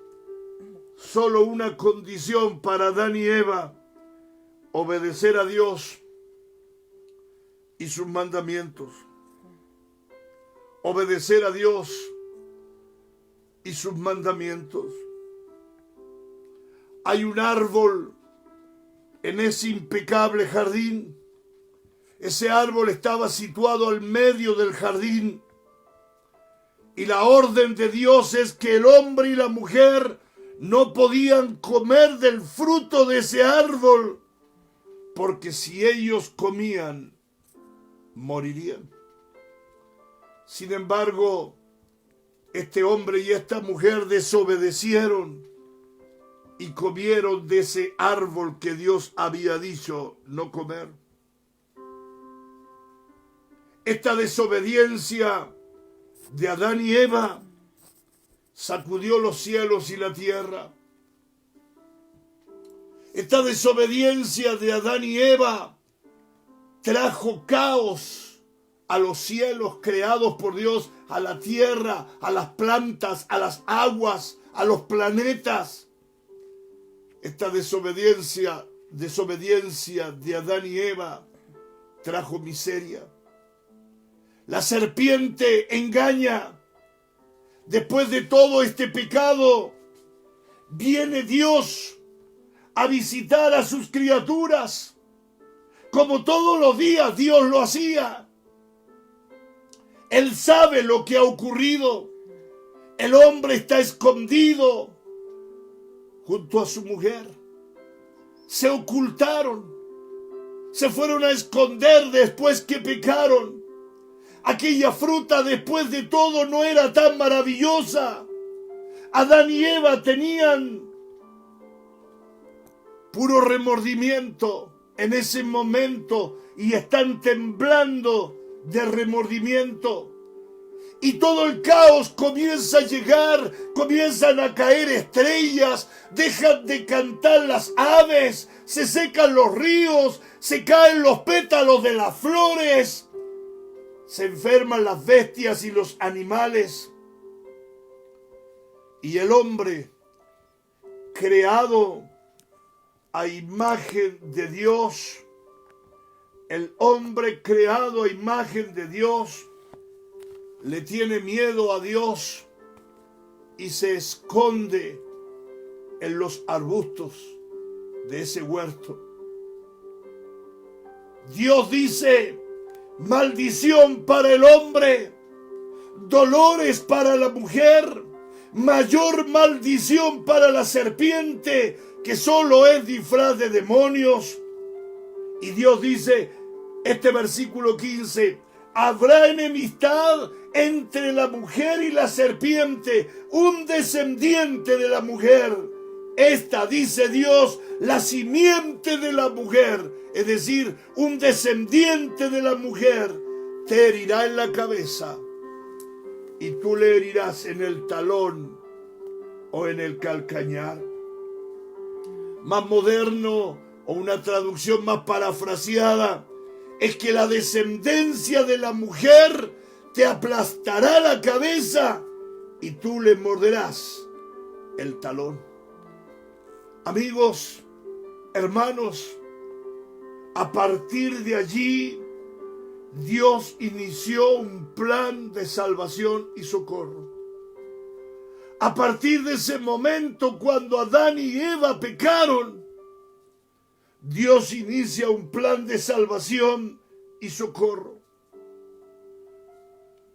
Solo una condición para Adán y Eva: obedecer a Dios y sus mandamientos. Obedecer a Dios y sus mandamientos. Hay un árbol en ese impecable jardín. Ese árbol estaba situado al medio del jardín. Y la orden de Dios es que el hombre y la mujer no podían comer del fruto de ese árbol, porque si ellos comían, morirían. Sin embargo, este hombre y esta mujer desobedecieron y comieron de ese árbol que Dios había dicho no comer. Esta desobediencia de Adán y Eva sacudió los cielos y la tierra. Esta desobediencia de Adán y Eva trajo caos a los cielos creados por Dios, a la tierra, a las plantas, a las aguas, a los planetas. Esta desobediencia de Adán y Eva trajo miseria. La serpiente engaña. Después de todo este pecado, viene Dios a visitar a sus criaturas, como todos los días Dios lo hacía. Él sabe lo que ha ocurrido. El hombre está escondido junto a su mujer. Se ocultaron. Se fueron a esconder después que pecaron. Aquella fruta, después de todo, no era tan maravillosa. Adán y Eva tenían puro remordimiento en ese momento y están temblando de remordimiento. Y todo el caos comienza a llegar, comienzan a caer estrellas, dejan de cantar las aves, se secan los ríos, se caen los pétalos de las flores. Se enferman las bestias y los animales. Y el hombre, creado a imagen de Dios, el hombre creado a imagen de Dios, le tiene miedo a Dios y se esconde en los arbustos de ese huerto. Dios dice: maldición para el hombre, dolores para la mujer, mayor maldición para la serpiente, que solo es disfraz de demonios. Y Dios dice, este versículo 15, habrá enemistad entre la mujer y la serpiente, un descendiente de la mujer. Esta, dice Dios, la simiente de la mujer, es decir, un descendiente de la mujer, te herirá en la cabeza y tú le herirás en el talón o en el calcañar. Más moderno, o una traducción más parafraseada, es que la descendencia de la mujer te aplastará la cabeza y tú le morderás el talón. Amigos, hermanos, a partir de allí, Dios inició un plan de salvación y socorro. A partir de ese momento, cuando Adán y Eva pecaron, Dios inicia un plan de salvación y socorro.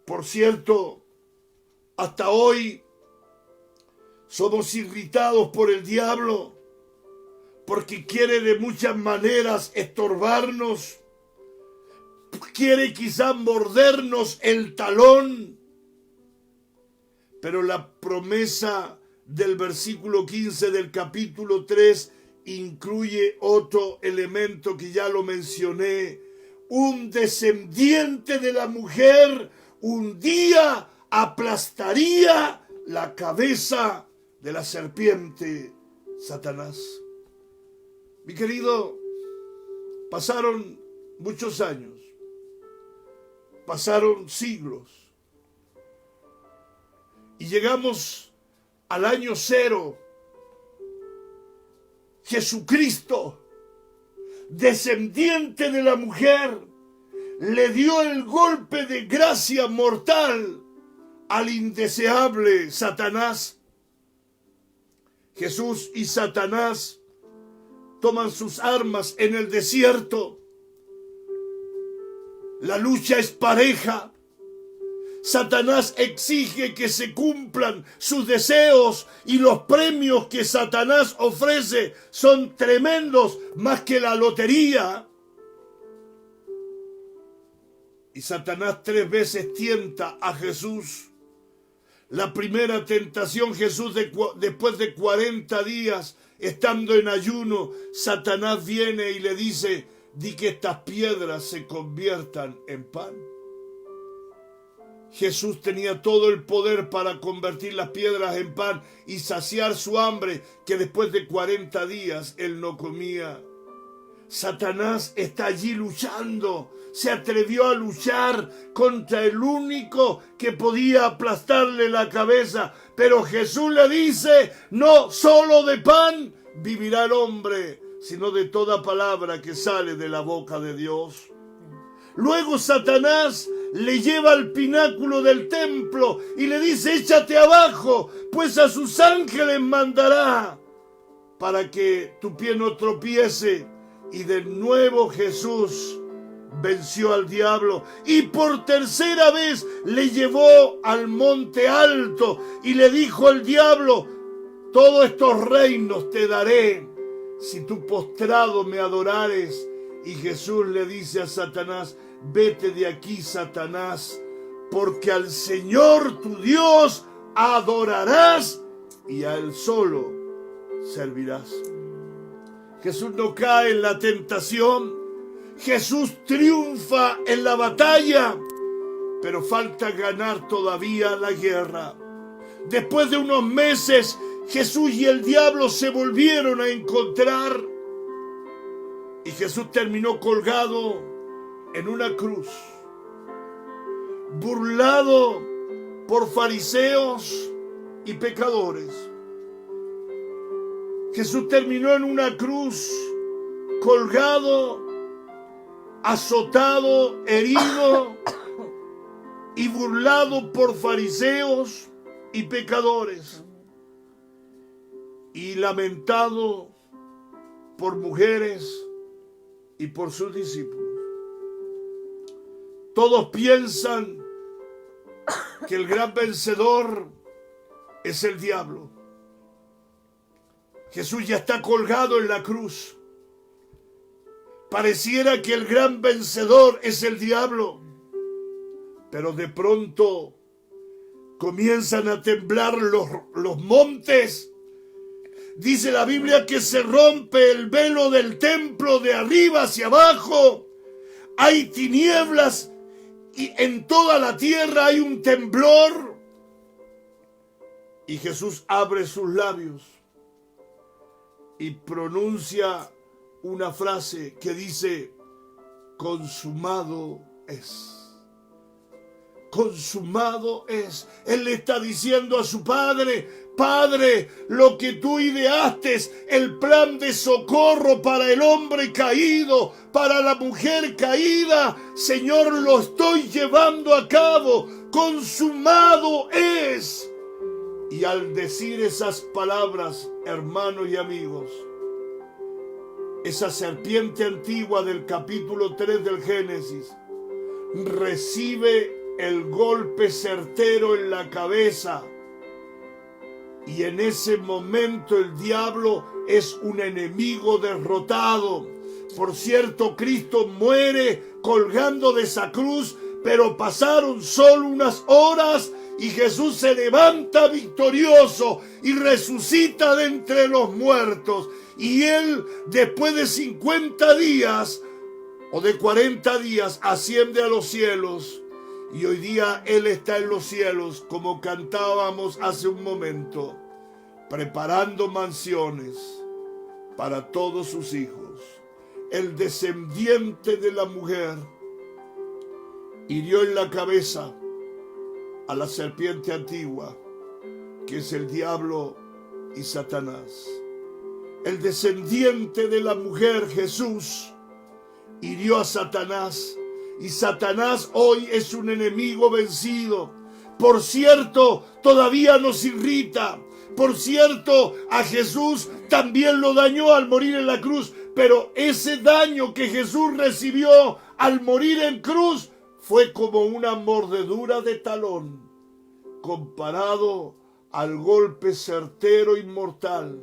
Por cierto, hasta hoy somos irritados por el diablo porque quiere de muchas maneras estorbarnos, quiere quizás mordernos el talón, pero la promesa del versículo 15 del capítulo 3 incluye otro elemento que ya lo mencioné. Un descendiente de la mujer un día aplastaría la cabeza de la serpiente, Satanás. Mi querido, pasaron muchos años, pasaron siglos, y llegamos al año 0. Jesucristo, descendiente de la mujer, le dio el golpe de gracia mortal al indeseable Satanás. Jesús y Satanás toman sus armas en el desierto. La lucha es pareja. Satanás exige que se cumplan sus deseos y los premios que Satanás ofrece son tremendos, más que la lotería. Y Satanás 3 veces tienta a Jesús. La primera tentación, Jesús después de 40 días estando en ayuno, Satanás viene y le dice: di que estas piedras se conviertan en pan. Jesús tenía todo el poder para convertir las piedras en pan y saciar su hambre, que después de 40 días él no comía. Satanás está allí luchando. Se atrevió a luchar contra el único que podía aplastarle la cabeza. Pero Jesús le dice: no solo de pan vivirá el hombre, sino de toda palabra que sale de la boca de Dios. Luego Satanás le lleva al pináculo del templo y le dice: échate abajo, pues a sus ángeles mandará para que tu pie no tropiece. Y de nuevo Jesús venció al diablo y por tercera vez le llevó al monte alto y le dijo al diablo: todos estos reinos te daré si tú postrado me adorares. Y Jesús le dice a Satanás: vete de aquí, Satanás, porque al Señor tu Dios adorarás y a Él solo servirás. Jesús no cae en la tentación. Jesús triunfa en la batalla, pero falta ganar todavía la guerra. Después de unos meses, Jesús y el diablo se volvieron a encontrar y Jesús terminó colgado en una cruz, burlado por fariseos y pecadores. Jesús terminó en una cruz, colgado, azotado, herido y burlado por fariseos y pecadores, y lamentado por mujeres y por sus discípulos. Todos piensan que el gran vencedor es el diablo. Jesús ya está colgado en la cruz. Pareciera que el gran vencedor es el diablo, pero de pronto comienzan a temblar los montes. Dice la Biblia que se rompe el velo del templo de arriba hacia abajo. Hay tinieblas y en toda la tierra hay un temblor. Y Jesús abre sus labios y pronuncia una frase que dice: consumado es. Consumado es. Él le está diciendo a su Padre: Padre, lo que tú ideaste, el plan de socorro para el hombre caído, para la mujer caída, Señor, lo estoy llevando a cabo. Consumado es. Y al decir esas palabras, hermanos y amigos, esa serpiente antigua del capítulo 3 del Génesis recibe el golpe certero en la cabeza. Y en ese momento el diablo es un enemigo derrotado. Por cierto, Cristo muere colgando de esa cruz, pero pasaron solo unas horas y Jesús se levanta victorioso y resucita de entre los muertos. Y Él, después de 50 días o de 40 días, asciende a los cielos. Y hoy día Él está en los cielos, como cantábamos hace un momento, preparando mansiones para todos sus hijos. El descendiente de la mujer hirió en la cabeza a la serpiente antigua, que es el diablo y Satanás. El descendiente de la mujer, Jesús, hirió a Satanás, y Satanás hoy es un enemigo vencido. Por cierto, todavía nos irrita. Por cierto, a Jesús también lo dañó al morir en la cruz, pero ese daño que Jesús recibió al morir en cruz fue como una mordedura de talón comparado al golpe certero y mortal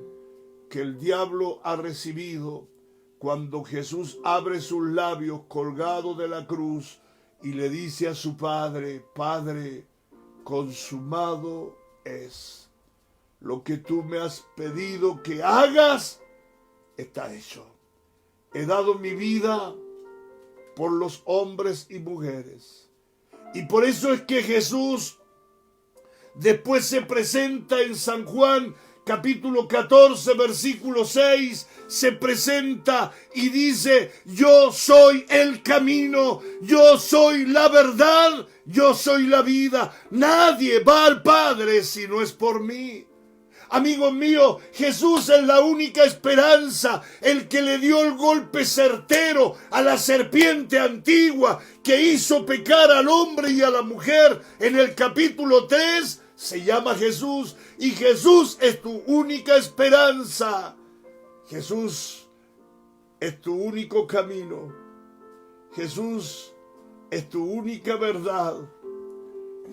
que el diablo ha recibido cuando Jesús abre sus labios colgado de la cruz y le dice a su Padre: Padre, consumado es. lo que tú me has pedido que hagas, está hecho. He dado mi vida por los hombres y mujeres. Y por eso es que Jesús después se presenta en San Juan capítulo 14, versículo 6, se presenta y dice: yo soy el camino, yo soy la verdad, yo soy la vida. Nadie va al Padre si no es por mí. Amigos míos, Jesús es la única esperanza, el que le dio el golpe certero a la serpiente antigua que hizo pecar al hombre y a la mujer. En el capítulo 3 se llama Jesús, y Jesús es tu única esperanza. Jesús es tu único camino. Jesús es tu única verdad.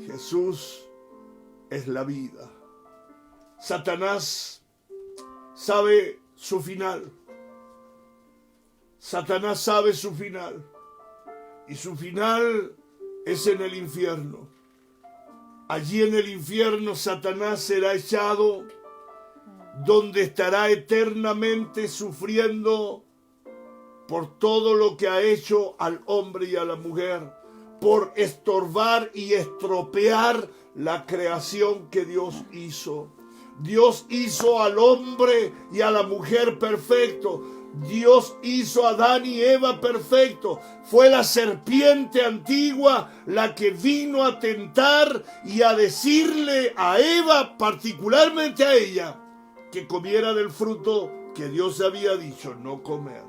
Jesús es la vida. Satanás sabe su final. Satanás sabe su final. Y su final es en el infierno. Allí en el infierno Satanás será echado, donde estará eternamente sufriendo por todo lo que ha hecho al hombre y a la mujer, por estorbar y estropear la creación que Dios hizo. Dios hizo al hombre y a la mujer perfecto. Dios hizo a Adán y Eva perfecto. Fue la serpiente antigua la que vino a tentar y a decirle a Eva, particularmente a ella, que comiera del fruto que Dios había dicho no comer.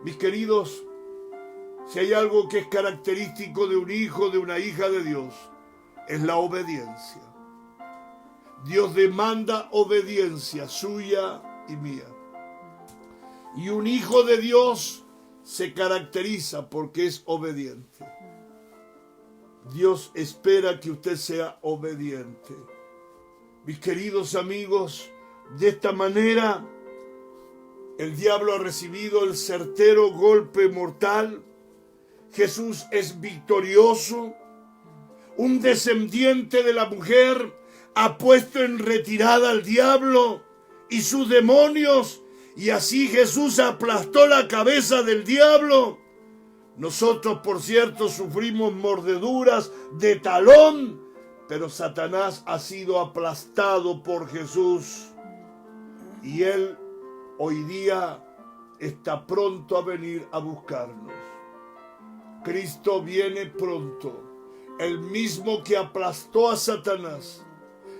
Mis queridos, si hay algo que es característico de un hijo, de una hija de Dios, es la obediencia. Dios demanda obediencia suya y mía. Y un hijo de Dios se caracteriza porque es obediente. Dios espera que usted sea obediente. Mis queridos amigos, de esta manera el diablo ha recibido el certero golpe mortal. Jesús es victorioso. Un descendiente de la mujer ha puesto en retirada al diablo y sus demonios, y así Jesús aplastó la cabeza del diablo. Nosotros, por cierto, sufrimos mordeduras de talón, pero Satanás ha sido aplastado por Jesús, y él hoy día está pronto a venir a buscarnos. Cristo viene pronto, el mismo que aplastó a Satanás,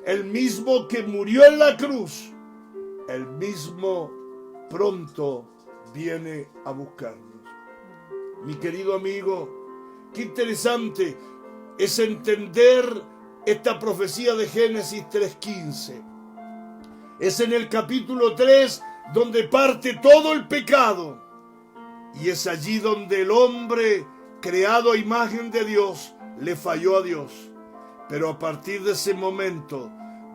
el mismo que murió en la cruz, el mismo pronto viene a buscarnos. Mi querido amigo, qué interesante es entender esta profecía de Génesis 3:15. Es en el capítulo 3 donde parte todo el pecado, y es allí donde el hombre, creado a imagen de Dios, le falló a Dios. Pero a partir de ese momento,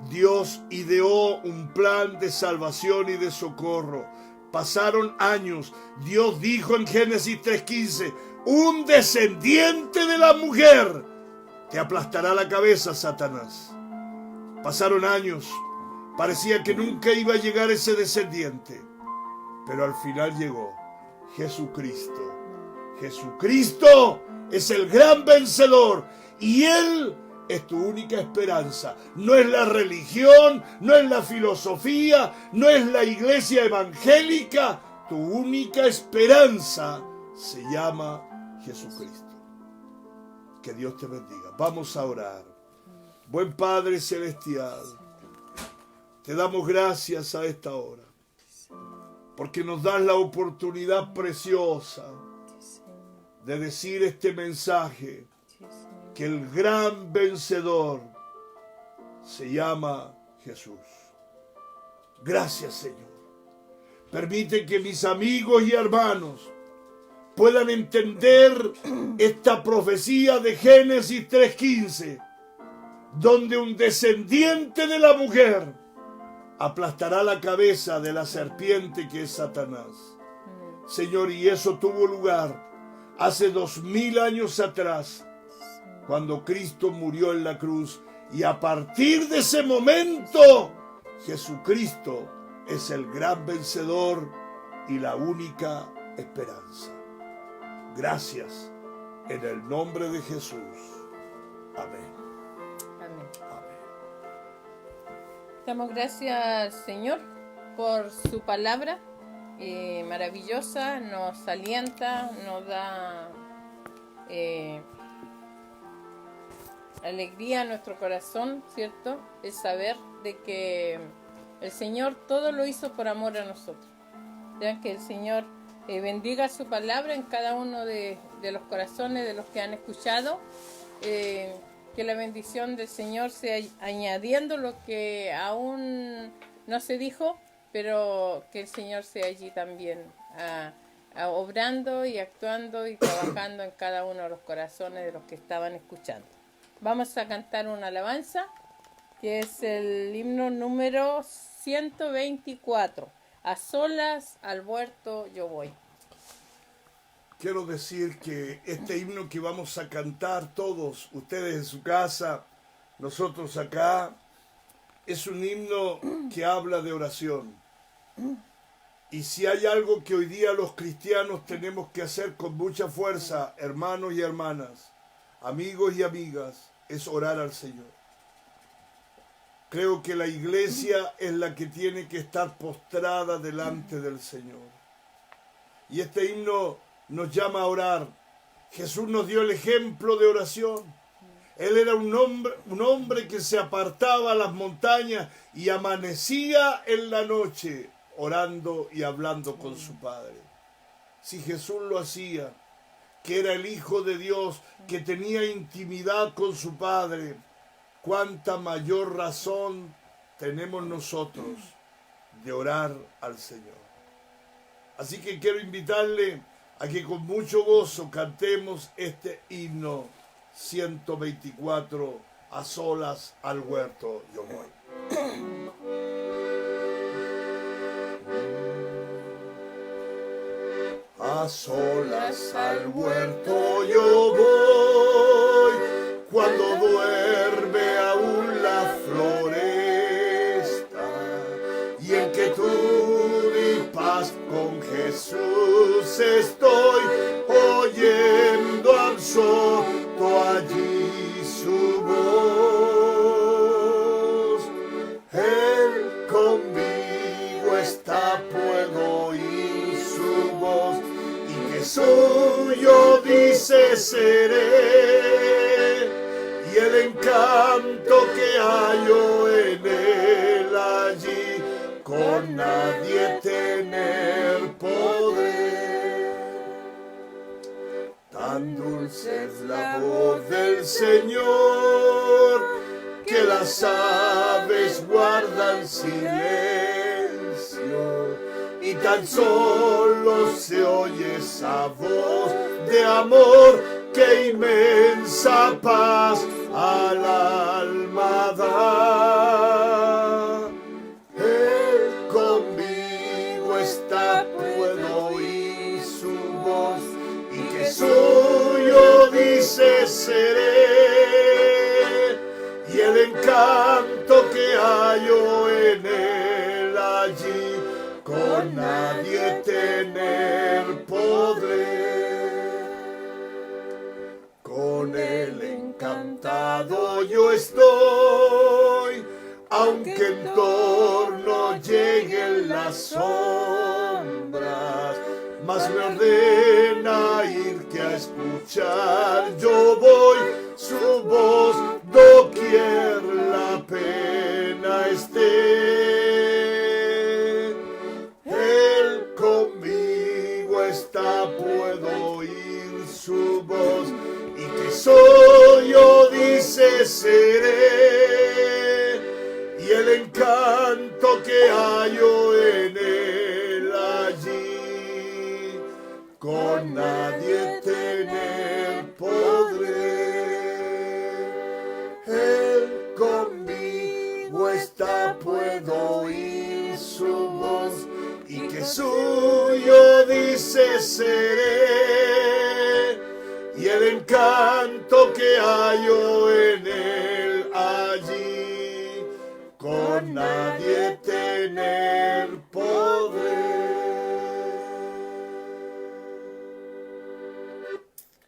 Dios ideó un plan de salvación y de socorro. Pasaron años. Dios dijo en Génesis 3:15, un descendiente de la mujer te aplastará la cabeza, Satanás. Pasaron años. Parecía que nunca iba a llegar ese descendiente. Pero al final llegó Jesucristo. Jesucristo es el gran vencedor. Y Él es tu única esperanza. No es la religión, no es la filosofía, no es la iglesia evangélica. Tu única esperanza se llama Jesucristo. Que Dios te bendiga. Vamos a orar. Buen Padre Celestial, te damos gracias a esta hora, porque nos das la oportunidad preciosa de decir este mensaje, que el gran vencedor se llama Jesús. Gracias, Señor. Permite que mis amigos y hermanos puedan entender esta profecía de Génesis 3:15, donde un descendiente de la mujer aplastará la cabeza de la serpiente que es Satanás. Señor, y eso tuvo lugar hace 2000 años atrás, cuando Cristo murió en la cruz. Y a partir de ese momento, Jesucristo es el gran vencedor y la única esperanza. Gracias en el nombre de Jesús. Amén. Amén. Amén. Damos gracias, Señor, por su palabra maravillosa, nos alienta, nos da alegría a nuestro corazón, ¿cierto? El saber de que el Señor todo lo hizo por amor a nosotros. Vean que el Señor bendiga su palabra en cada uno de los corazones de los que han escuchado. Que la bendición del Señor sea añadiendo lo que aún no se dijo, pero que el Señor sea allí también obrando y actuando y trabajando en cada uno de los corazones de los que estaban escuchando. Vamos a cantar una alabanza que es el himno número 124. A solas al huerto yo voy. Quiero decir que este himno que vamos a cantar todos, ustedes en su casa, nosotros acá, es un himno que habla de oración. Y si hay algo que hoy día los cristianos tenemos que hacer con mucha fuerza, hermanos y hermanas, amigos y amigas, es orar al Señor. Creo que la iglesia es la que tiene que estar postrada delante del Señor. Y este himno nos llama a orar. Jesús nos dio el ejemplo de oración. Él era un hombre que se apartaba a las montañas y amanecía en la noche orando y hablando con su Padre. Si Jesús lo hacía, que era el Hijo de Dios, que tenía intimidad con su Padre, cuánta mayor razón tenemos nosotros de orar al Señor. Así que quiero invitarle a que con mucho gozo cantemos este himno 124, a solas al huerto yo voy. A solas al huerto yo voy, cuando duerme aún la floresta, y en quietud y paz con Jesús estoy, oyendo al soto allí su voz. Él conmigo está, puedo oír su voz, y que suyo dice seré, y el encanto que hallo en él allí, con nadie tener poder. Tan dulce es la voz del Señor, que las aves guardan silencio, y tan solo se oye esa voz de amor que inmensa paz al alma da. Él conmigo está, puedo oír su voz, y que suyo dice seré, y el encanto que hallo en él allí, con nadie tener podré. Con él encantado yo estoy, aunque en torno lleguen las sombras, mas me ordena ir que a escuchar yo voy su voz doquier la pena esté. Él conmigo está, puedo oír su voz, y que soy yo dice seré, y el encanto que hallo en él allí, con nadie tener podré. Él conmigo está, puedo oír su voz, y que suyo dice seré, y el encanto que hallo en él allí, con con nadie tener poder.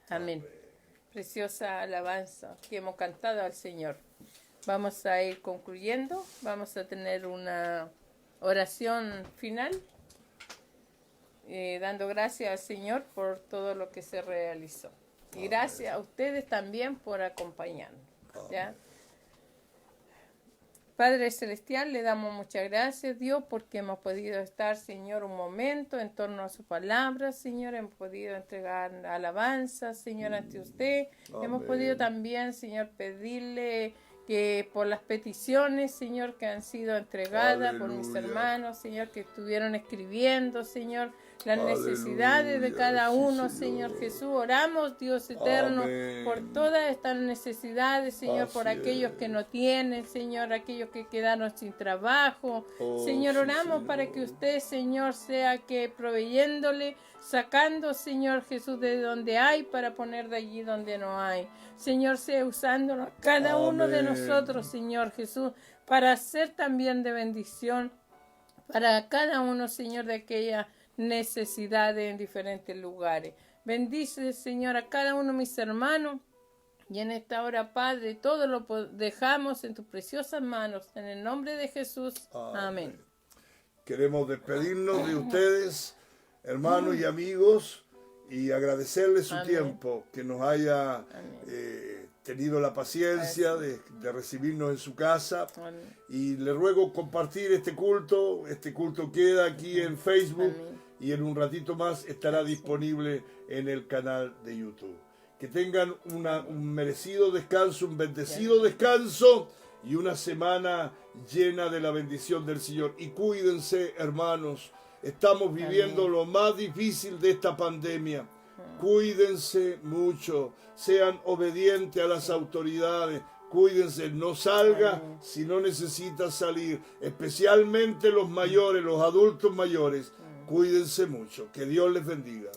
Amén. Preciosa alabanza que hemos cantado al Señor. Vamos a ir concluyendo. Vamos a tener una oración final, dando gracias al Señor por todo lo que se realizó. Y gracias a ustedes también por acompañarnos. ¿Ya? Padre Celestial, le damos muchas gracias, Dios, porque hemos podido estar, Señor, un momento en torno a su palabra, Señor. Hemos podido entregar alabanzas, Señor, ante usted. Amén. Hemos podido también, Señor, pedirle que por las peticiones, Señor, que han sido entregadas por mis Aleluya. hermanos, Señor, que estuvieron escribiendo, Señor, las Aleluya, necesidades de cada sí, uno, Señor. Señor Jesús. Oramos, Dios eterno, Amén. por todas estas necesidades, Señor, por Así aquellos es. que no tienen, Señor, aquellos que quedaron sin trabajo. Oh, Señor, sí, oramos Señor. para que usted, Señor, sea que proveyéndole, sacando, Señor Jesús, de donde hay para poner de allí donde no hay. Señor, sea usándonos cada uno de Amén. nosotros, Señor Jesús, para ser también de bendición para cada uno, Señor, de aquellas necesidades en diferentes lugares. Bendice, Señor, a cada uno de mis hermanos. Y en esta hora, Padre, todo lo dejamos en tus preciosas manos. En el nombre de Jesús. Amén. Queremos despedirnos de ustedes, hermanos y amigos, y agradecerles su Amén. tiempo, que nos haya Amén. tenido la paciencia de recibirnos en su casa. Amén. Y le ruego compartir este culto. Este culto queda aquí en Facebook. Amén. Y en un ratito más estará disponible en el canal de YouTube. Que tengan un merecido descanso, un bendecido descanso y una semana llena de la bendición del Señor. Y cuídense, hermanos. Estamos viviendo Amén. lo más difícil de esta pandemia. Cuídense mucho. Sean obedientes a las autoridades. Cuídense, no salga Amén. si no necesita salir. Especialmente los mayores, los adultos mayores. Cuídense mucho. Que Dios les bendiga.